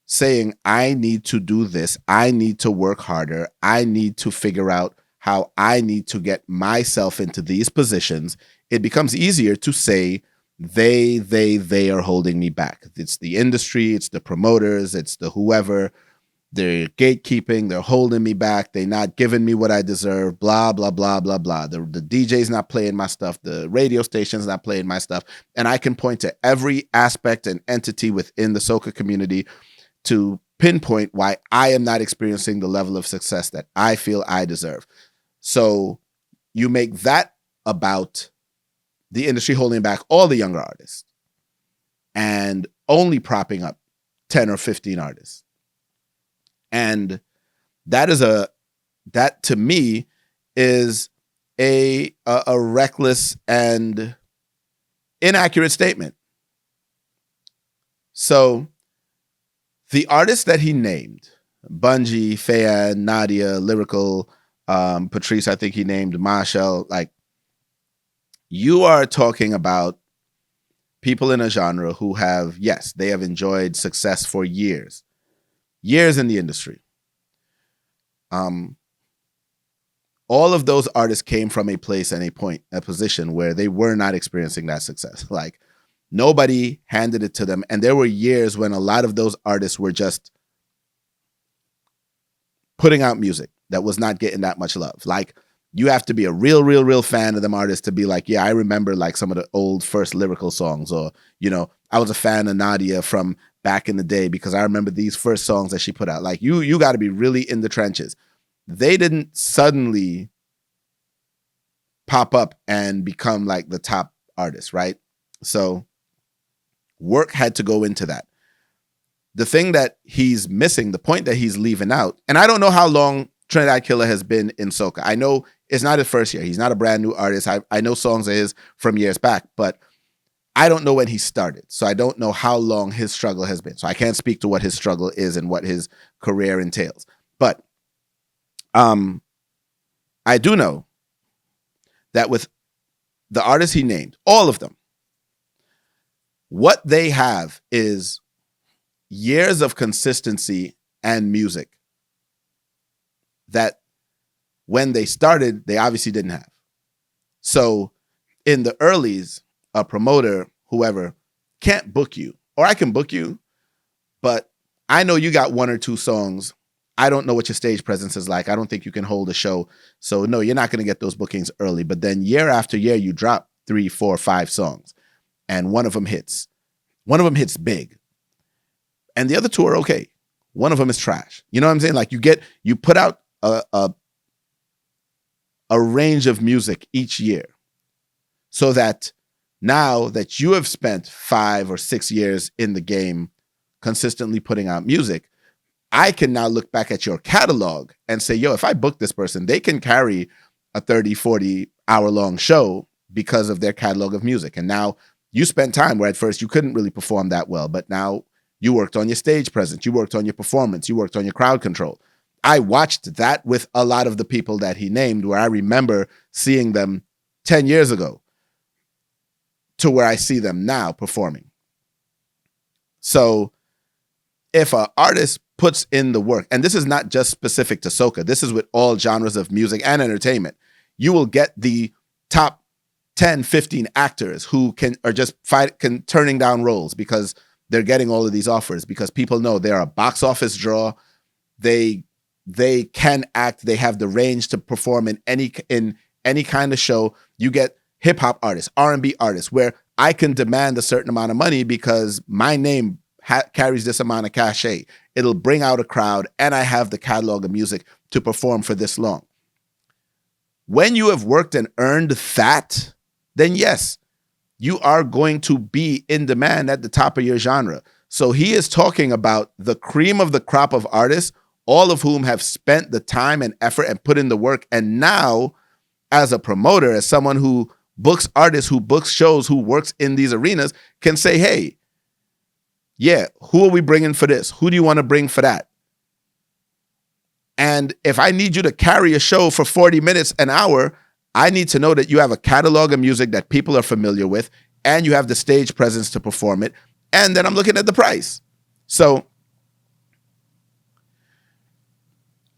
saying, I need to do this, I need to work harder, I need to figure out how I need to get myself into these positions, it becomes easier to say, they are holding me back. It's the industry, it's the promoters, it's the whoever. They're gatekeeping, they're holding me back, they're not giving me what I deserve, blah, blah, blah, blah, blah. The DJ's not playing my stuff, the radio station's not playing my stuff. And I can point to every aspect and entity within the soca community to pinpoint why I am not experiencing the level of success that I feel I deserve. So you make that about the industry holding back all the younger artists and only propping up 10 or 15 artists. And that to me is a reckless and inaccurate statement. So the artists that he named, Bungie, Fayan, Nadia, Lyrical, Patrice, I think he named Marshall, like, you are talking about people in a genre who have, yes, they have enjoyed success for years in the industry. All of those artists came from a place and a position where they were not experiencing that success. Like, nobody handed it to them. And there were years when a lot of those artists were just putting out music that was not getting that much love. Like, you have to be a real fan of them artists to be like, yeah, I remember like some of the old first Lyrical songs, or, you know, I was a fan of Nadia from back in the day because I remember these first songs that she put out. Like, you got to be really in the trenches. They didn't suddenly pop up and become like the top artist, right? So work had to go into that. The thing that he's missing, the point that he's leaving out, and I don't know how long Trinidad Killa has been in soca. I know it's not his first year. He's not a brand new artist. I know songs of his from years back, but I don't know when he started. So I don't know how long his struggle has been. So I can't speak to what his struggle is and what his career entails. But I do know that with the artists he named, all of them, what they have is years of consistency and music that when they started, they obviously didn't have. So in the earlies, a promoter, whoever, can't book you, or I can book you, but I know you got one or two songs. I don't know what your stage presence is like. I don't think you can hold a show. So no, you're not going to get those bookings early. But then year after year, you drop 3, 4, 5 songs, and one of them hits. One of them hits big, and the other two are okay. One of them is trash. You know what I'm saying? Like you put out a range of music each year, so that now that you have spent 5 or 6 years in the game consistently putting out music, I can now look back at your catalog and say, yo, if I book this person, they can carry a 30, 40 hour long show because of their catalog of music. And now you spent time where at first you couldn't really perform that well, but now you worked on your stage presence, you worked on your performance, you worked on your crowd control. I watched that with a lot of the people that he named, where I remember seeing them 10 years ago to where I see them now performing. So if an artist puts in the work, and this is not just specific to soca, this is with all genres of music and entertainment, you will get the top 10, 15 actors who are just turning down roles because they're getting all of these offers, because people know they're a box office draw. They can act. They have the range to perform in any kind of show. You get hip hop artists, R&B artists, where I can demand a certain amount of money because my name carries this amount of cachet. It'll bring out a crowd, and I have the catalog of music to perform for this long. When you have worked and earned that, then yes, you are going to be in demand at the top of your genre. So he is talking about the cream of the crop of artists, all of whom have spent the time and effort and put in the work. And now, as a promoter, as someone who books artists, who books shows, who works in these arenas, can say, hey, yeah, who are we bringing for this? Who do you want to bring for that? And if I need you to carry a show for 40 minutes, an hour, I need to know that you have a catalog of music that people are familiar with, and you have the stage presence to perform it. And then I'm looking at the price. So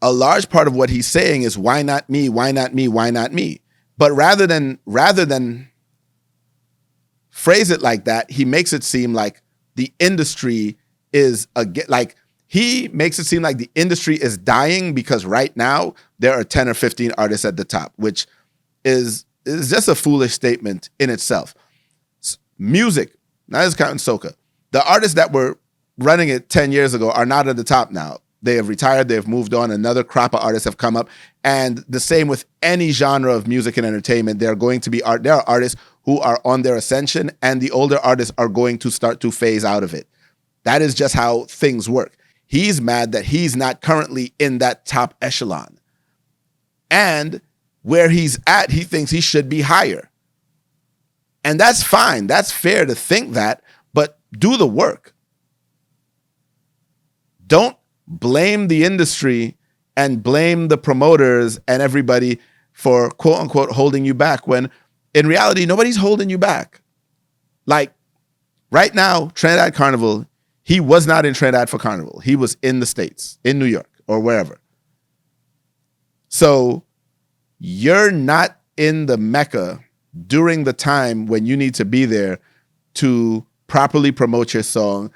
a large part of what he's saying is, why not me? Why not me? Why not me? But rather than phrase it like that, he makes it seem like the industry is he makes it seem like the industry is dying because right now there are 10 or 15 artists at the top, which is just a foolish statement in itself. Music, not just counting soca, the artists that were running it 10 years ago are not at the top now. They have retired, they have moved on, another crop of artists have come up. And the same with any genre of music and entertainment, there are artists who are on their ascension, and the older artists are going to start to phase out of it. That is just how things work. He's mad that he's not currently in that top echelon. And where he's at, he thinks he should be higher. And that's fine. That's fair to think that, but do the work. Don't blame the industry and blame the promoters and everybody for quote unquote holding you back, when in reality, nobody's holding you back. Like right now, Trinidad Carnival, he was not in Trinidad for Carnival. He was in the States, in New York or wherever. So you're not in the Mecca during the time when you need to be there to properly promote your song,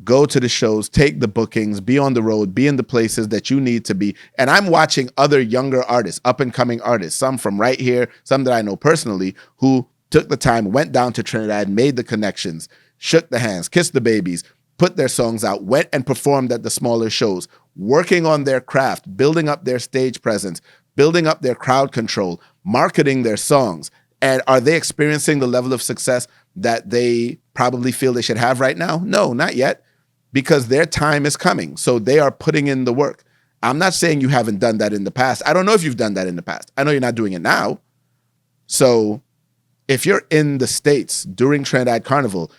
go to the shows, take the bookings, be on the road, be in the places that you need to be. And I'm watching other younger artists, up and coming artists, some from right here, some that I know personally, who took the time, went down to Trinidad, made the connections, shook the hands, kissed the babies, put their songs out, went and performed at the smaller shows, working on their craft, building up their stage presence, building up their crowd control, marketing their songs. And are they experiencing the level of success that they probably feel they should have right now? No, not yet, because their time is coming. So they are putting in the work. I'm not saying you haven't done that in the past. I don't know if you've done that in the past. I know you're not doing it now. So if you're in the States during Trinidad Carnival,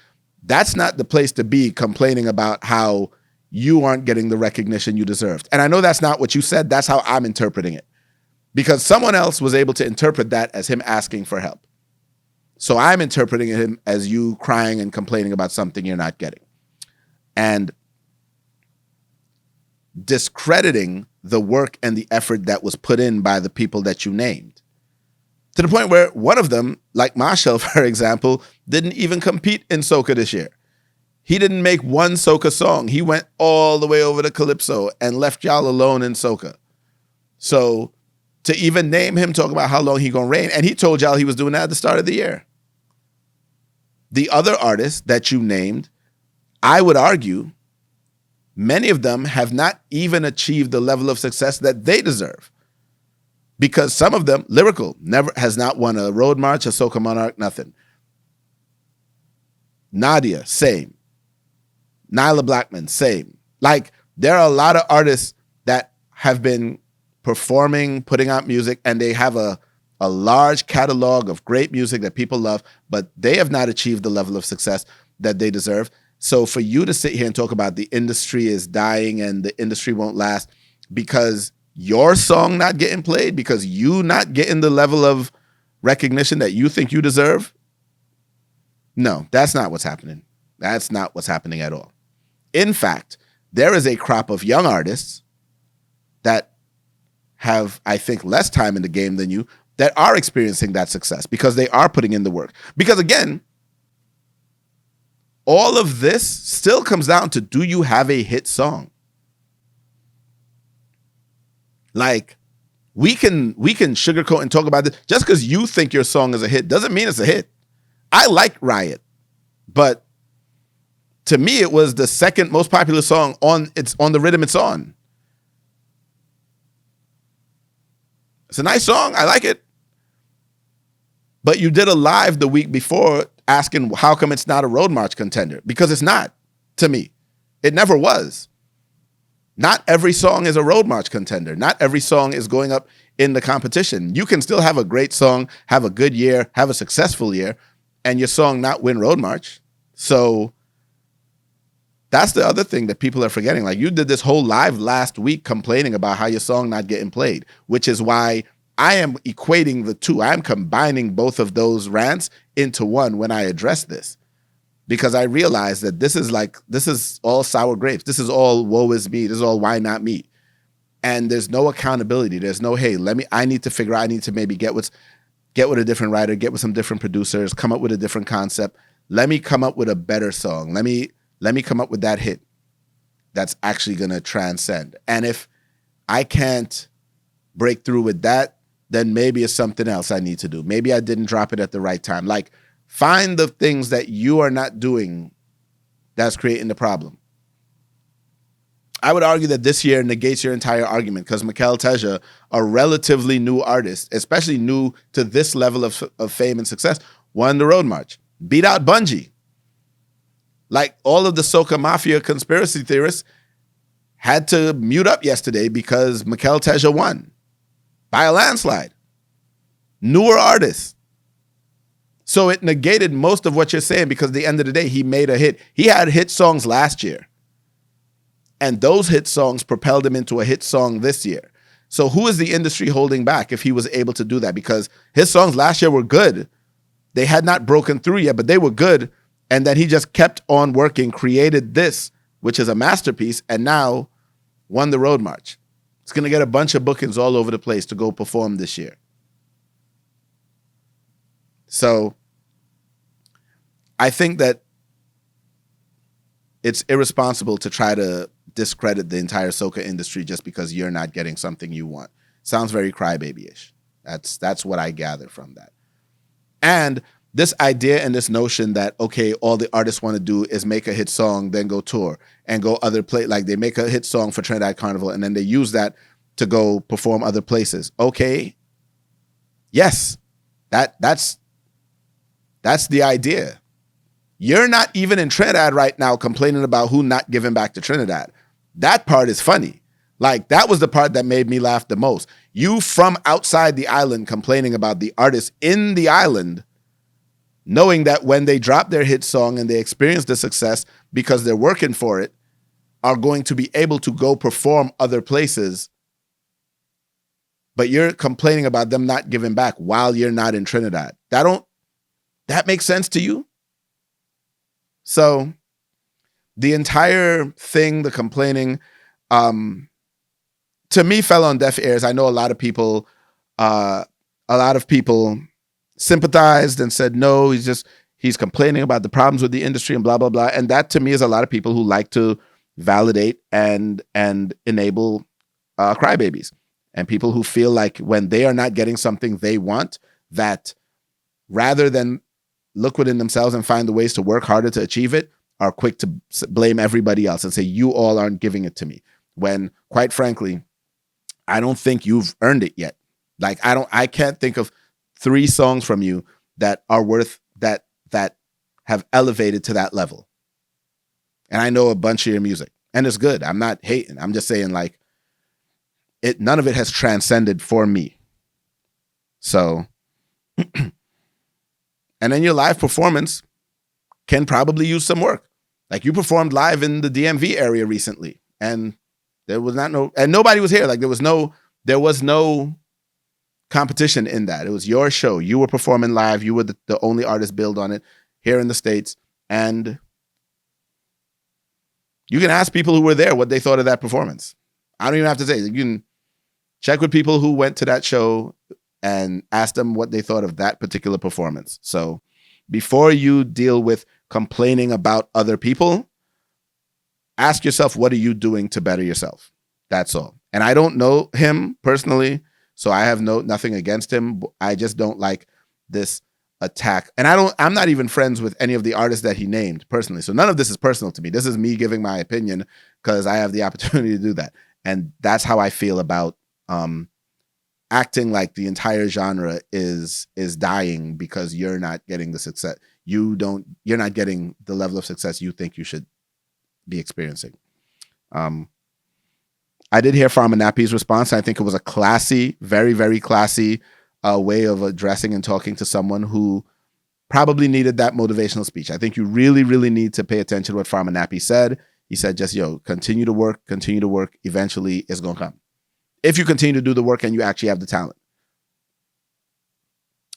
that's not the place to be complaining about how you aren't getting the recognition you deserved. And I know that's not what you said. That's how I'm interpreting it, because someone else was able to interpret that as him asking for help. So I'm interpreting him as you crying and complaining about something you're not getting, and discrediting the work and the effort that was put in by the people that you named. To the point where one of them, like Marshall, for example, didn't even compete in soca this year. He didn't make one soca song. He went all the way over to Calypso and left y'all alone in soca. So to even name him, talk about how long he gonna reign, and he told y'all he was doing that at the start of the year. The other artists that you named, I would argue, many of them have not even achieved the level of success that they deserve. Because some of them, Lyrical, never has not won a Road March, a Soca Monarch, nothing. Nadia, same. Nyla Blackman, same. Like, there are a lot of artists that have been performing, putting out music, and they have a large catalog of great music that people love, but they have not achieved the level of success that they deserve. So for you to sit here and talk about the industry is dying and the industry won't last because your song not getting played, because you not getting the level of recognition that you think you deserve, no, that's not what's happening. That's not what's happening at all. In fact, there is a crop of young artists that have, I think, less time in the game than you that are experiencing that success because they are putting in the work. Because again, all of this still comes down to, do you have a hit song? Like, we can sugarcoat and talk about this. Just because you think your song is a hit doesn't mean it's a hit. I like Riot, but to me, it was the second most popular song on the rhythm it's on. It's a nice song. I like it. But you did a live the week before asking how come it's not a Road March contender? Because it's not, to me. It never was. Not every song is a Road March contender. Not every song is going up in the competition. You can still have a great song, have a good year, have a successful year, and your song not win Road March. So that's the other thing that people are forgetting. Like, you did this whole live last week complaining about how your song not getting played, which is why I am equating the two. I am combining both of those rants into one when I address this. Because I realize that this is all sour grapes. This is all woe is me. This is all why not me. And there's no accountability. There's no, hey, I need to figure out, I need to maybe get with a different writer, get with some different producers, come up with a different concept. Let me come up with a better song. Let me come up with that hit that's actually going to transcend. And if I can't break through with that, then maybe it's something else I need to do. Maybe I didn't drop it at the right time. Like, find the things that you are not doing that's creating the problem. I would argue that this year negates your entire argument because Mikel Teja, a relatively new artist, especially new to this level of fame and success, won the Road March, beat out Bungie. Like, all of the Soca Mafia conspiracy theorists had to mute up yesterday because Mikel Teja won by a landslide. Newer artists. So it negated most of what you're saying because at the end of the day, he made a hit. He had hit songs last year. And those hit songs propelled him into a hit song this year. So who is the industry holding back if he was able to do that? Because his songs last year were good. They had not broken through yet, but they were good. And then he just kept on working, created this, which is a masterpiece, and now won the Road March. It's going to get a bunch of bookings all over the place to go perform this year. So I think that it's irresponsible to try to discredit the entire soca industry just because you're not getting something you want. Sounds very Crybabyish. That's what I gather from that. And this idea and this notion that, okay, all the artists want to do is make a hit song, then go tour and go other place. Like, they make a hit song for Trinidad Carnival and then they use that to go perform other places. Okay. Yes. That's the idea. You're not even in Trinidad right now complaining about who not giving back to Trinidad. That part is funny. Like, that was the part that made me laugh the most. You from outside the island complaining about the artists in the island, knowing that when they drop their hit song and they experience the success because they're working for it, are going to be able to go perform other places. But you're complaining about them not giving back while you're not in Trinidad. That makes sense to you? So the entire thing, the complaining, to to me fell on deaf ears. I know a lot of people sympathized and said, no, he's complaining about the problems with the industry and blah, blah, blah. And that to me is a lot of people who like to validate and enable crybabies, and people who feel like when they are not getting something they want, that rather than look within themselves and find the ways to work harder to achieve it, are quick to blame everybody else and say, you all aren't giving it to me. When, quite frankly, I don't think you've earned it yet. Like, I can't think of 3 songs from you that are worth that have elevated to that level. And I know a bunch of your music, and it's good. I'm not hating. I'm just saying, like, none of it has transcended for me. So, and then your live performance can probably use some work. Like, you performed live in the DMV area recently, and there was and nobody was here. Like, there was no competition in that. It was your show. You were performing live. You were the only artist billed on it here in the States. And you can ask people who were there what they thought of that performance. I don't even have to say. You can check with people who went to that show and ask them what they thought of that particular performance. So before you deal with complaining about other people, ask yourself, what are you doing to better yourself? That's all. And I don't know him personally, so I have nothing against him. I just don't like this attack. And I'm not even friends with any of the artists that he named personally. So none of this is personal to me. This is me giving my opinion because I have the opportunity to do that. And that's how I feel about acting like the entire genre is dying because you're not getting the success. You're not getting the level of success you think you should be experiencing. I did hear Pharma Nappy's response. I think it was a classy, very, very classy way of addressing and talking to someone who probably needed that motivational speech. I think you really, really need to pay attention to what Pharma Nappy said. He said, just, continue to work. Eventually it's going to come. If you continue to do the work and you actually have the talent.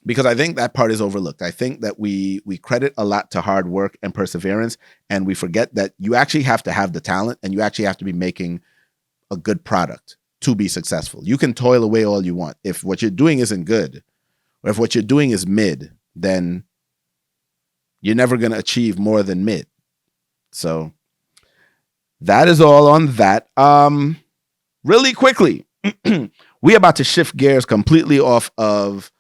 Because I think that part is overlooked. I think that we credit a lot to hard work and perseverance, and we forget that you actually have to have the talent and you actually have to be making a good product to be successful. You can toil away all you want. If what you're doing isn't good, or if what you're doing is mid, then you're never going to achieve more than mid. So that is all on that. Really quickly, we're about to shift gears completely off of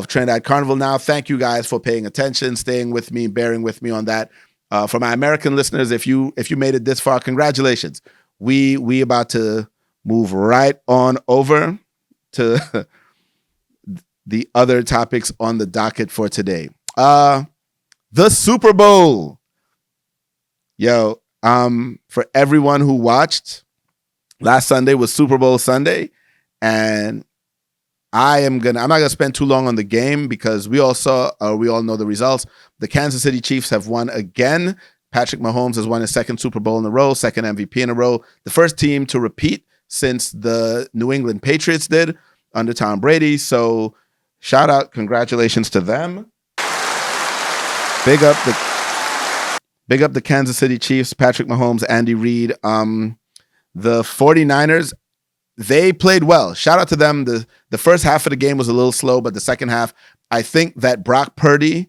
Trinidad Carnival now. Thank you guys for paying attention, staying with me, bearing with me on that. For my American listeners, if you made it this far, congratulations. We about to move right on over to the other topics on the docket for today. The Super Bowl. For everyone who watched, last Sunday was Super Bowl Sunday, and I'm not gonna spend too long on the game because we all know the results. The Kansas City Chiefs have won again. Patrick Mahomes has won his second Super Bowl in a row, second MVP in a row. The first team to repeat since the New England Patriots did under Tom Brady. So shout out, congratulations to them. Big up the Kansas City Chiefs, Patrick Mahomes, Andy Reid. The 49ers, they played well. Shout out to them. The first half of the game was a little slow, but the second half, I think that Brock Purdy,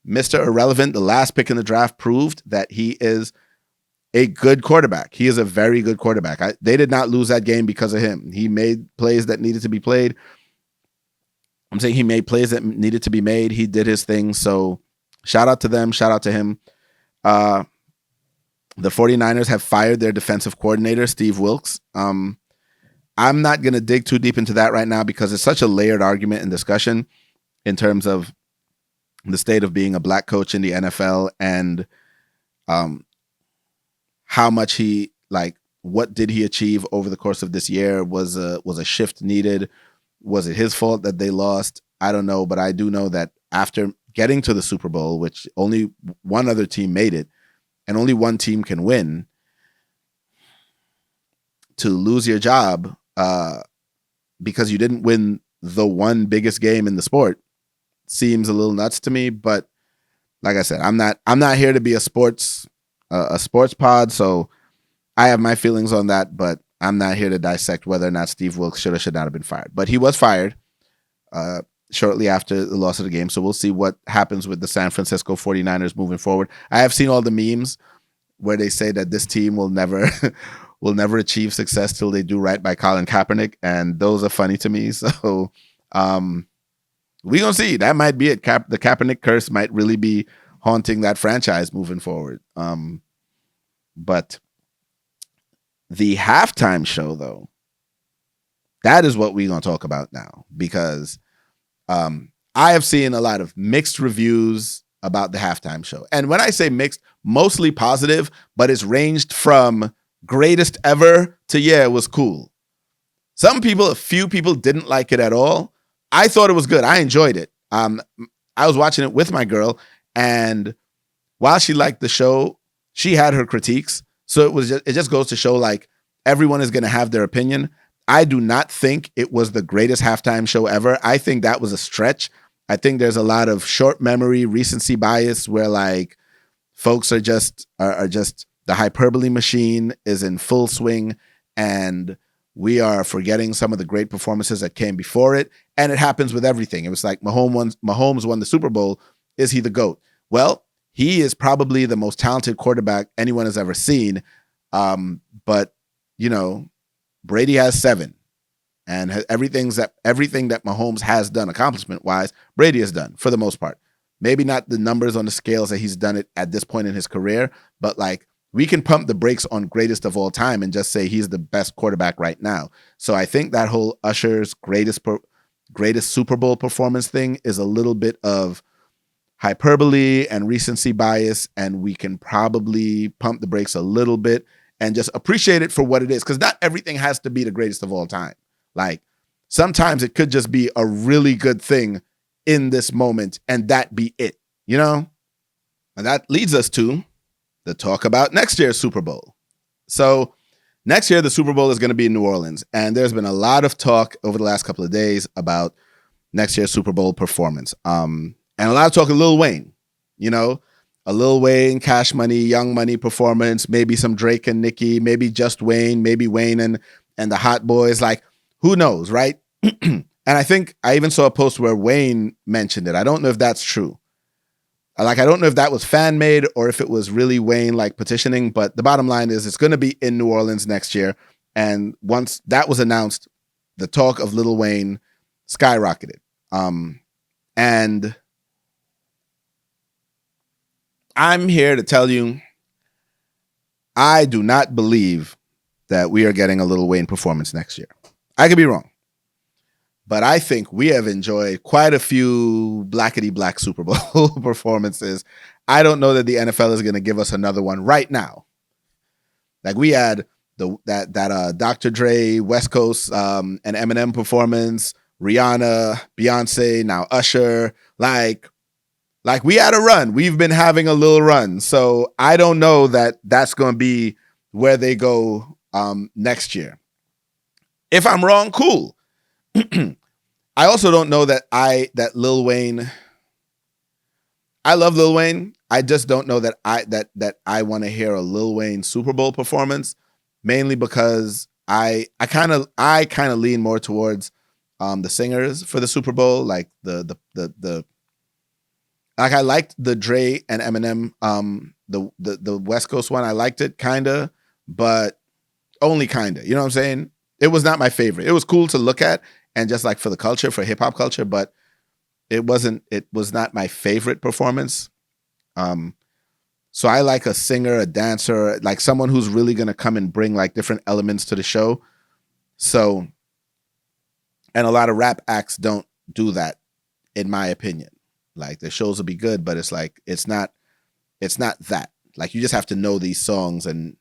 Mr. Irrelevant, the last pick in the draft, proved that he is a good quarterback. He is a very good quarterback. They did not lose that game because of him. He made plays that needed to be played. I'm saying he made plays that needed to be made. He did his thing. So shout out to them. Shout out to him. The 49ers have fired their defensive coordinator, Steve Wilkes. I'm not going to dig too deep into that right now because it's such a layered argument and discussion in terms of the state of being a black coach in the NFL and how much what did he achieve over the course of this year? Was a shift needed? Was it his fault that they lost? I don't know, but I do know that after getting to the Super Bowl, which only one other team made it, and only one team can win, to lose your job because you didn't win the one biggest game in the sport seems a little nuts to me. But like I said, I'm not here to be a sports pod, so I have my feelings on that. But I'm not here to dissect whether or not Steve Wilkes should or should not have been fired. But he was fired shortly after the loss of the game. So we'll see what happens with the San Francisco 49ers moving forward. I have seen all the memes where they say that this team will never will never achieve success till they do right by Colin Kaepernick, and those are funny to me. So we gonna see. That might be it. The Kaepernick curse might really be haunting that franchise moving forward. But the halftime show, though, that is what we're gonna talk about now, because I have seen a lot of mixed reviews about the halftime show. And when I say mixed, mostly positive, but it's ranged from greatest ever to, yeah, it was cool. A few people didn't like it at all. I thought it was good. I enjoyed it. I was watching it with my girl, and while she liked the show, she had her critiques. So it just goes to show, like, everyone is going to have their opinion. I do not think it was the greatest halftime show ever. I think that was a stretch. I think there's a lot of short memory, recency bias, where, like, folks are just the hyperbole machine is in full swing, and we are forgetting some of the great performances that came before it. And it happens with everything. It was like Mahomes won the Super Bowl. Is he the GOAT? Well, he is probably the most talented quarterback anyone has ever seen. But, you know, Brady has 7. And everything that Mahomes has done accomplishment-wise, Brady has done for the most part. Maybe not the numbers on the scales that he's done it at this point in his career, but, like, we can pump the brakes on greatest of all time and just say he's the best quarterback right now. So I think that whole Usher's greatest Super Bowl performance thing is a little bit of hyperbole and recency bias, and we can probably pump the brakes a little bit and just appreciate it for what it is, because not everything has to be the greatest of all time. Like, sometimes it could just be a really good thing in this moment, and that be it, you know? And that leads us to the talk about next year's Super Bowl. So next year, the Super Bowl is going to be in New Orleans, and there's been a lot of talk over the last couple of days about next year's Super Bowl performance. And a lot of talk of Lil Wayne, you know, a Lil Wayne, Cash Money, Young Money performance, maybe some Drake and Nicki, maybe just Wayne, maybe Wayne and the Hot Boys. Like, who knows, right? And I think I even saw a post where Wayne mentioned it. I don't know if that's true. Like, I don't know if that was fan made or if it was really Wayne, like, petitioning, but the bottom line is it's going to be in New Orleans next year. And once that was announced, the talk of Lil Wayne skyrocketed. And I'm here to tell you, I do not believe that we are getting a Lil Wayne performance next year. I could be wrong, but I think we have enjoyed quite a few blackety black Super Bowl performances. I don't know that the NFL is going to give us another one right now. Like, we had that Dr. Dre, West Coast, and Eminem performance, Rihanna, Beyonce, now Usher. Like we had a run. We've been having a little run. So I don't know that that's going to be where they go next year. If I'm wrong, cool. I also don't know that Lil Wayne. I love Lil Wayne. I just don't know that I want to hear a Lil Wayne Super Bowl performance, mainly because I kind of lean more towards the singers for the Super Bowl, like the like, I liked the Dre and Eminem the West Coast one. I liked it kinda, but only kinda. You know what I'm saying? It was not my favorite. It was cool to look at and just, like, for the culture, for hip hop culture, but it was not my favorite performance. So I like a singer, a dancer, like someone who's really gonna come and bring, like, different elements to the show. So, and a lot of rap acts don't do that, in my opinion. Like, the shows will be good, but it's like, it's not that. Like, you just have to know these songs and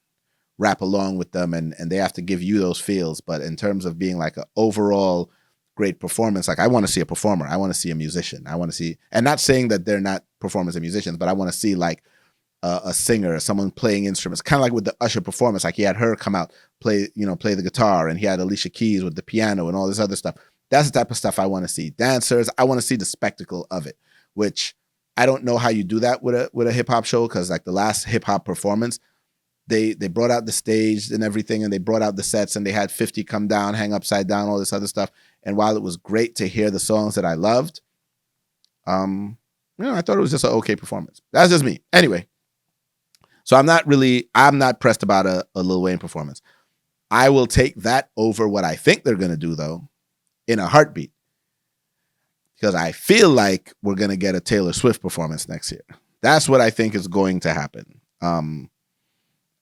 rap along with them, and they have to give you those feels. But in terms of being, like, an overall great performance, like, I want to see a performer. I want to see a musician. I want to see, and not saying that they're not performers and musicians, but I want to see, like, a singer, someone playing instruments, kind of like with the Usher performance. Like, he had her come out, play the guitar, and he had Alicia Keys with the piano and all this other stuff. That's the type of stuff I want to see. Dancers, I want to see the spectacle of it, which I don't know how you do that with a hip hop show, because, like, the last hip hop performance, they brought out the stage and everything, and they brought out the sets, and they had 50 come down, hang upside down, all this other stuff. And while it was great to hear the songs that I loved, I thought it was just an okay performance. That's just me. Anyway, so I'm not pressed about a Lil Wayne performance. I will take that over what I think they're going to do, though, in a heartbeat. Because I feel like we're going to get a Taylor Swift performance next year. That's what I think is going to happen. And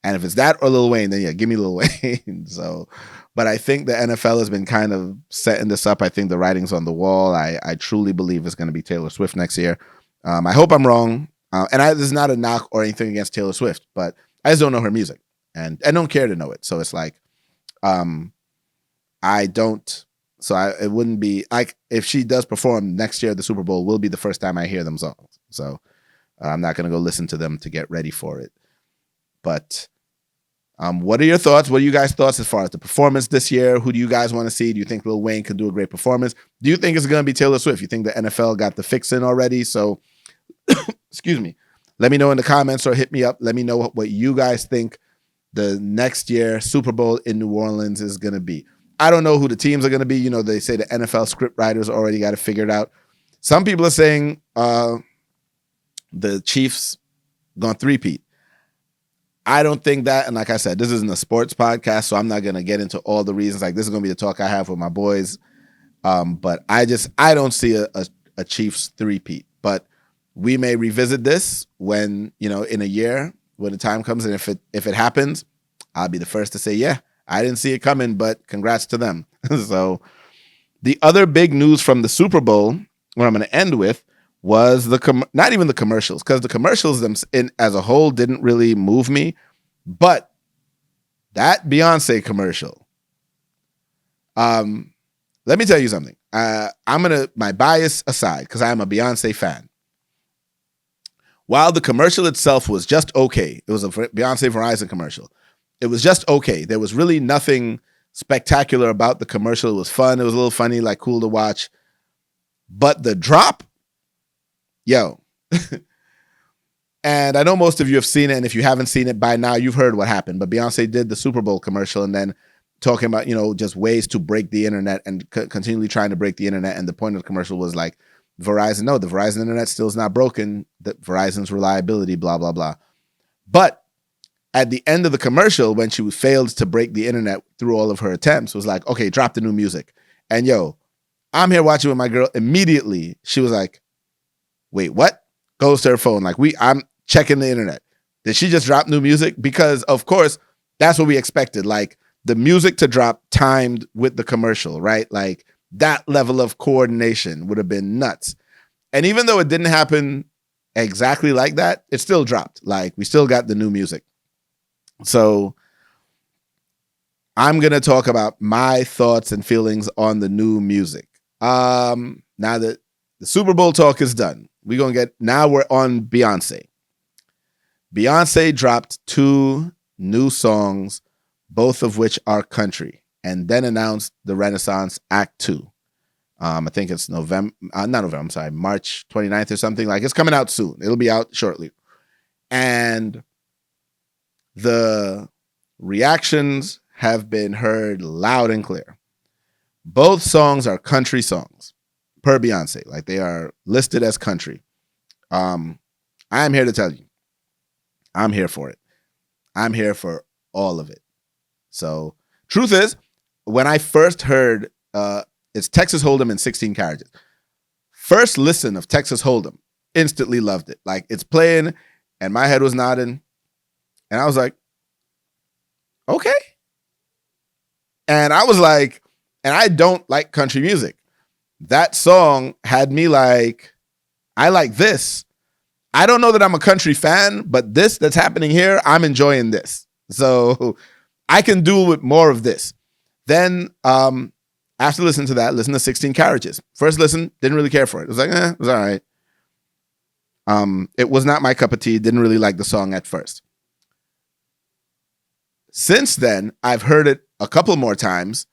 if it's that or Lil Wayne, then yeah, give me Lil Wayne. So, but I think the NFL has been kind of setting this up. I think the writing's on the wall. I truly believe it's going to be Taylor Swift next year. I hope I'm wrong. This is not a knock or anything against Taylor Swift, but I just don't know her music and I don't care to know it. So it's like, I don't. So it wouldn't be like if she does perform next year at the Super Bowl will be the first time I hear them songs. So I'm not going to go listen to them to get ready for it. But what are your thoughts? What are you guys' thoughts as far as the performance this year? Who do you guys want to see? Do you think Lil Wayne could do a great performance? Do you think it's going to be Taylor Swift? You think the NFL got the fix in already? So, excuse me. Let me know in the comments or hit me up. Let me know what you guys think the next year Super Bowl in New Orleans is going to be. I don't know who the teams are going to be. They say the NFL script writers already got it figured out. Some people are saying the Chiefs going to three-peat. I don't think that, and like I said, this isn't a sports podcast, so I'm not going to get into all the reasons. Like, this is going to be the talk I have with my boys. But I don't see a Chiefs three-peat. But we may revisit this when, in a year, when the time comes, and if it happens, I'll be the first to say, yeah, I didn't see it coming, but congrats to them. So the other big news from the Super Bowl, what I'm going to end with, was not even the commercials, because the commercials as a whole didn't really move me, but that Beyonce commercial. Let me tell you something. My bias aside, because I'm a Beyonce fan. While the commercial itself was just okay, it was a Beyonce Verizon commercial. It was just okay. There was really nothing spectacular about the commercial. It was fun. It was a little funny, like cool to watch. But the drop, yo. And I know most of you have seen it, and if you haven't seen it by now, you've heard what happened. But Beyonce did the Super Bowl commercial and then talking about, just ways to break the internet and continually trying to break the internet. And the point of the commercial was like, Verizon, no, the Verizon internet still is not broken. Verizon's reliability, blah, blah, blah. But at the end of the commercial, when she failed to break the internet through all of her attempts, was like, okay, drop the new music. And yo, I'm here watching with my girl. Immediately, she was like, wait, what? Goes to her phone. Like, I'm checking the internet. Did she just drop new music? Because, of course, that's what we expected. Like, the music to drop timed with the commercial, right? Like, that level of coordination would have been nuts. And even though it didn't happen exactly like that, it still dropped. Like, we still got the new music. So I'm going to talk about my thoughts and feelings on the new music. Now that the Super Bowl talk is done, we're on Beyonce. Beyonce dropped 2 new songs, both of which are country, and then announced the Renaissance Act 2. I think it's March 29th or something. Like, it's coming out soon. It'll be out shortly. And the reactions have been heard loud and clear. Both songs are country songs per Beyonce. Like, they are listed as country. I'm here to tell you, I'm here for it. I'm here for all of it. So, truth is, when I first heard it's Texas Hold'em in 16 carriages. First listen of Texas Hold'em, instantly loved it. Like, it's playing and my head was nodding. And I was like, okay. And I was like, and I don't like country music. That song had me like, I like this. I don't know that I'm a country fan, but this that's happening here, I'm enjoying this. So I can do with more of this. Then after listening to that, listen to 16 Carriages. First listen, didn't really care for it. It was like, it was all right. It was not my cup of tea. Didn't really like the song at first. Since then, I've heard it a couple more times,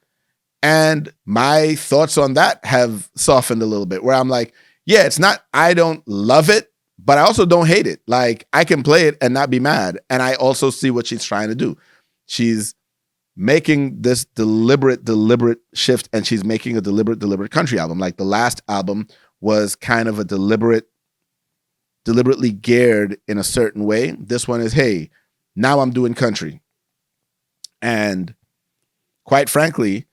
and my thoughts on that have softened a little bit, where I'm like, yeah, it's not, I don't love it, but I also don't hate it. Like, I can play it and not be mad. And I also see what she's trying to do. She's making this deliberate shift, and she's making a deliberate country album. Like, the last album was kind of a deliberately geared in a certain way. This one is, hey, now I'm doing country. And quite frankly,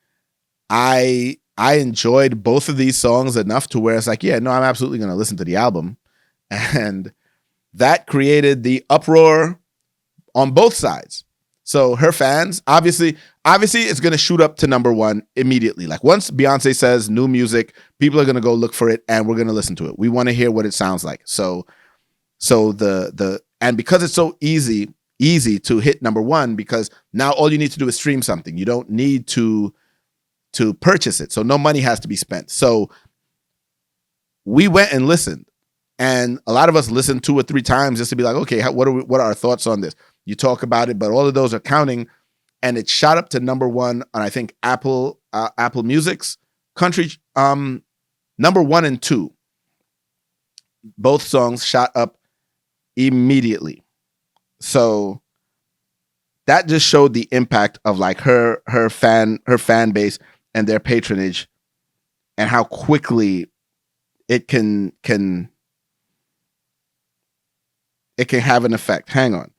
I enjoyed both of these songs enough to where it's like, yeah, no, I'm absolutely going to listen to the album. And that created the uproar on both sides. So her fans, obviously it's going to shoot up to number one immediately. Like, once Beyonce says new music, people are going to go look for it, and we're going to listen to it. We want to hear what it sounds like. So and because it's so easy to hit number one, because now all you need to do is stream something. You don't need to purchase it. So no money has to be spent. So we went and listened. And a lot of us listened 2 or 3 times just to be like, okay, what are our thoughts on this? You talk about it, but all of those are counting, and it shot up to number one on, I think, Apple Music's country, number 1 and 2. Both songs shot up immediately. So that just showed the impact of like her fan base and their patronage, and how quickly it can have an effect. Hang on.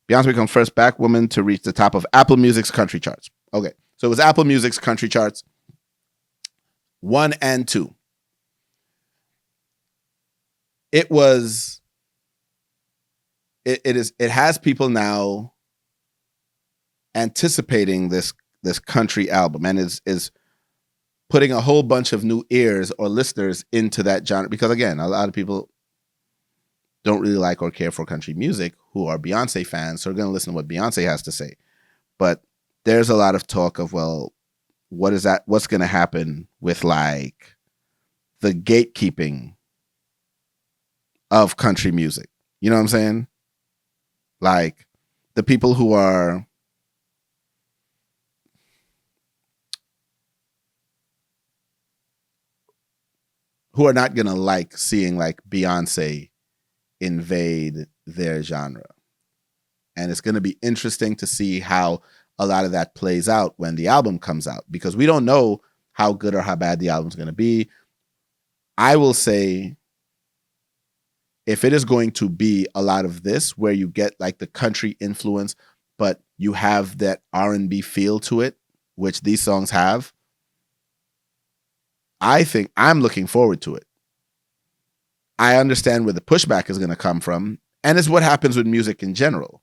Beyonce becomes first Black woman to reach the top of Apple Music's country charts. Okay. So it was Apple Music's country charts 1 and 2. It has people now anticipating this country album, and is putting a whole bunch of new ears or listeners into that genre, because again, a lot of people don't really like or care for country music who are Beyonce fans, so are going to listen to what Beyonce has to say. But there's a lot of talk of, well, what's going to happen with like the gatekeeping of country music? You know what I'm saying? Like, the people who are not going to like seeing like Beyonce invade their genre. And it's going to be interesting to see how a lot of that plays out when the album comes out, because we don't know how good or how bad the album's going to be. I will say, if it is going to be a lot of this, where you get like the country influence, but you have that R&B feel to it, which these songs have, I think I'm looking forward to it. I understand where the pushback is going to come from. And it's what happens with music in general,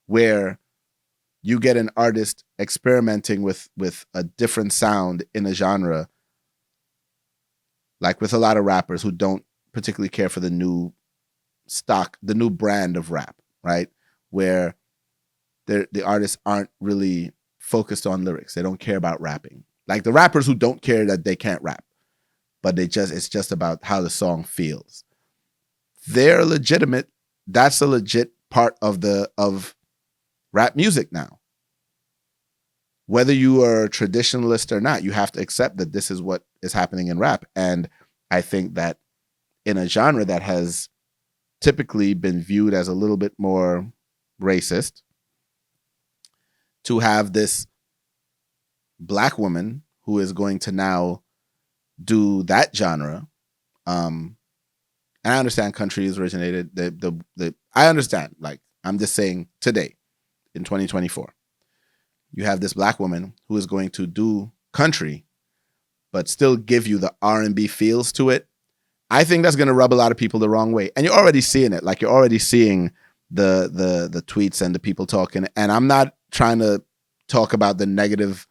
where you get an artist experimenting with a different sound in a genre, like with a lot of rappers who don't particularly care for the new brand of rap, right? Where the artists aren't really focused on lyrics. They don't care about rapping. Like the rappers who don't care that they can't rap, but it's just about how the song feels. They're legitimate. That's a legit part of rap music now. Whether you are a traditionalist or not, you have to accept that this is what is happening in rap. And I think that in a genre that has typically been viewed as a little bit more racist, to have this Black woman who is going to now do that genre, and I understand country is originated. I understand. Like, I'm just saying, today in 2024, you have this Black woman who is going to do country, but still give you the R&B feels to it. I think that's going to rub a lot of people the wrong way, and you're already seeing it. Like, you're already seeing the tweets and the people talking. And I'm not trying to talk about the negative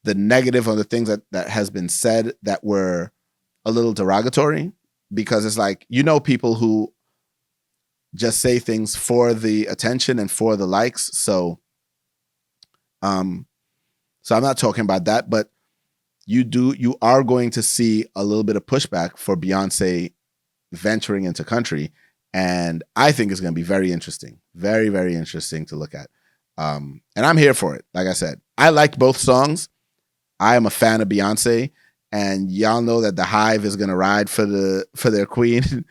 on the things that has been said that were a little derogatory, because it's like, people who just say things for the attention and for the likes. So I'm not talking about that, but you are going to see a little bit of pushback for Beyonce venturing into country. And I think it's going to be very interesting, very, very interesting to look at. And I'm here for it. Like I said, I liked both songs. I am a fan of Beyonce, and y'all know that the Hive is going to ride for their queen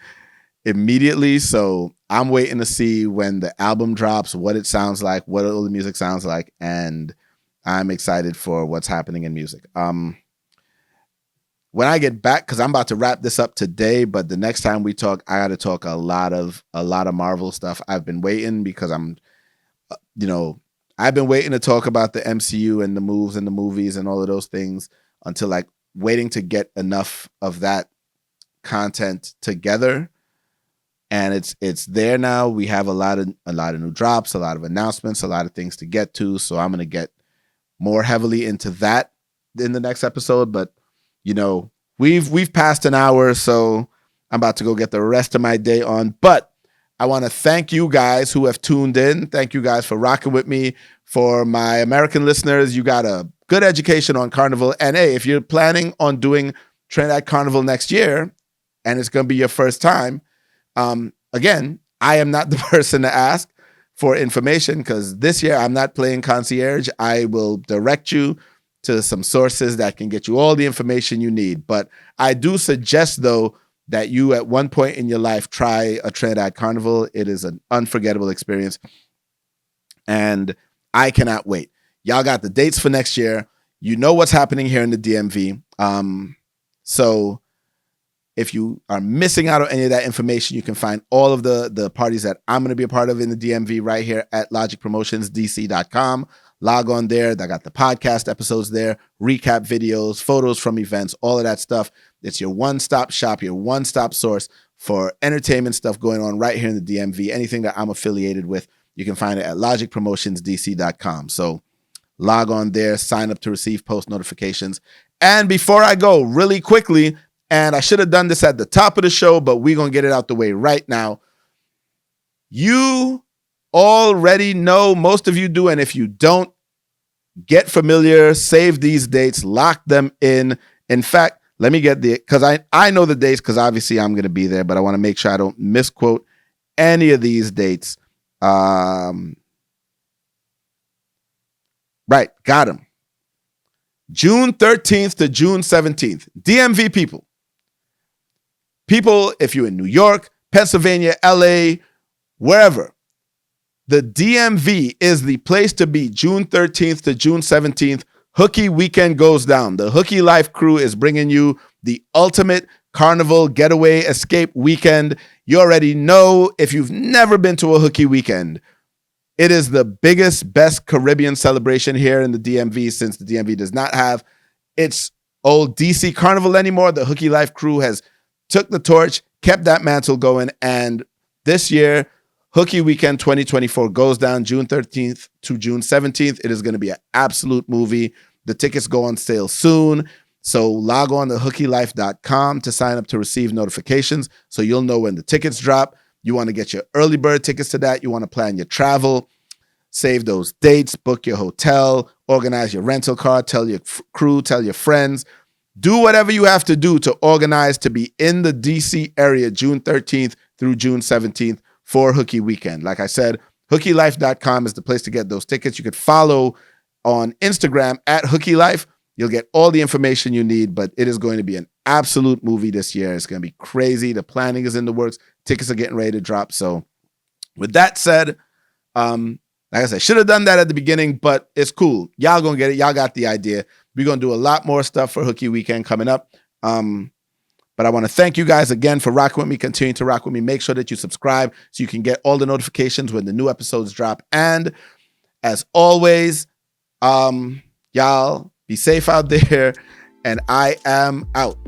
immediately. So I'm waiting to see when the album drops, what it sounds like, what all the music sounds like, and I'm excited for what's happening in music. When I get back, because I'm about to wrap this up today, but the next time we talk, I got to talk a lot of Marvel stuff. I've been waiting because I've been waiting to talk about the MCU and the moves and the movies and all of those things until like waiting to get enough of that content together. And it's there now. We have a lot of new drops, a lot of announcements, a lot of things to get to. So I'm gonna get more heavily into that in the next episode. But we've passed an hour, so I'm about to go get the rest of my day on. But I want to thank you guys who have tuned in. Thank you guys for rocking with me. For my American listeners, you got a good education on Carnival. And hey, if you're planning on doing Trinidad Carnival next year, and it's going to be your first time, again, I am not the person to ask for information because this year I'm not playing concierge. I will direct you to some sources that can get you all the information you need. But I do suggest, though, that you at one point in your life try a Trinidad Carnival. It is an unforgettable experience. And I cannot wait. Y'all got the dates for next year. You know what's happening here in the DMV. So if you are missing out on any of that information, you can find all of the parties that I'm going to be a part of in the DMV right here at logicpromotionsdc.com. Log on there. I got the podcast episodes there, recap videos, photos from events, all of that stuff. It's your one-stop shop, your one-stop source for entertainment stuff going on right here in the DMV. Anything that I'm affiliated with, you can find it at logicpromotionsdc.com. So log on there, sign up to receive post notifications. And before I go, really quickly, and I should have done this at the top of the show, but we're going to get it out the way right now. You already know, most of you do, and if you don't, get familiar, save these dates, lock them in. In fact, let me get because I know the dates because obviously I'm going to be there, but I want to make sure I don't misquote any of these dates. Right, got them. June 13th to June 17th. DMV people. People, if you're in New York, Pennsylvania, LA, wherever, the DMV is the place to be. June 13th to June 17th, Hooky Weekend goes down. The Hooky Life crew is bringing you the ultimate carnival getaway escape weekend. You already know, if you've never been to a Hooky Weekend, it is the biggest, best Caribbean celebration here in the DMV, since the DMV does not have its old DC Carnival anymore. The Hooky Life crew has took the torch, kept that mantle going, and this year, Hooky Weekend 2024 goes down June 13th to June 17th. It is going to be an absolute movie. The tickets go on sale soon, so log on to hookylife.com to sign up to receive notifications so you'll know when the tickets drop. You want to get your early bird tickets to that. You want to plan your travel, save those dates, book your hotel, organize your rental car, tell your crew, tell your friends. Do whatever you have to do to organize to be in the DC area June 13th through June 17th for Hooky Weekend. Like I said, hookylife.com is the place to get those tickets. You could follow on Instagram at hookylife. You'll get all the information you need, but it is going to be an absolute movie this year. It's going to be crazy. The planning is in the works. Tickets are getting ready to drop. So with that said, like I said, should have done that at the beginning, but it's cool. Y'all gonna get it. Y'all got the idea. We're going to do a lot more stuff for Hooky Weekend coming up. But I want to thank you guys again for rocking with me. Continue to rock with me. Make sure that you subscribe so you can get all the notifications when the new episodes drop. And as always, y'all be safe out there. And I am out.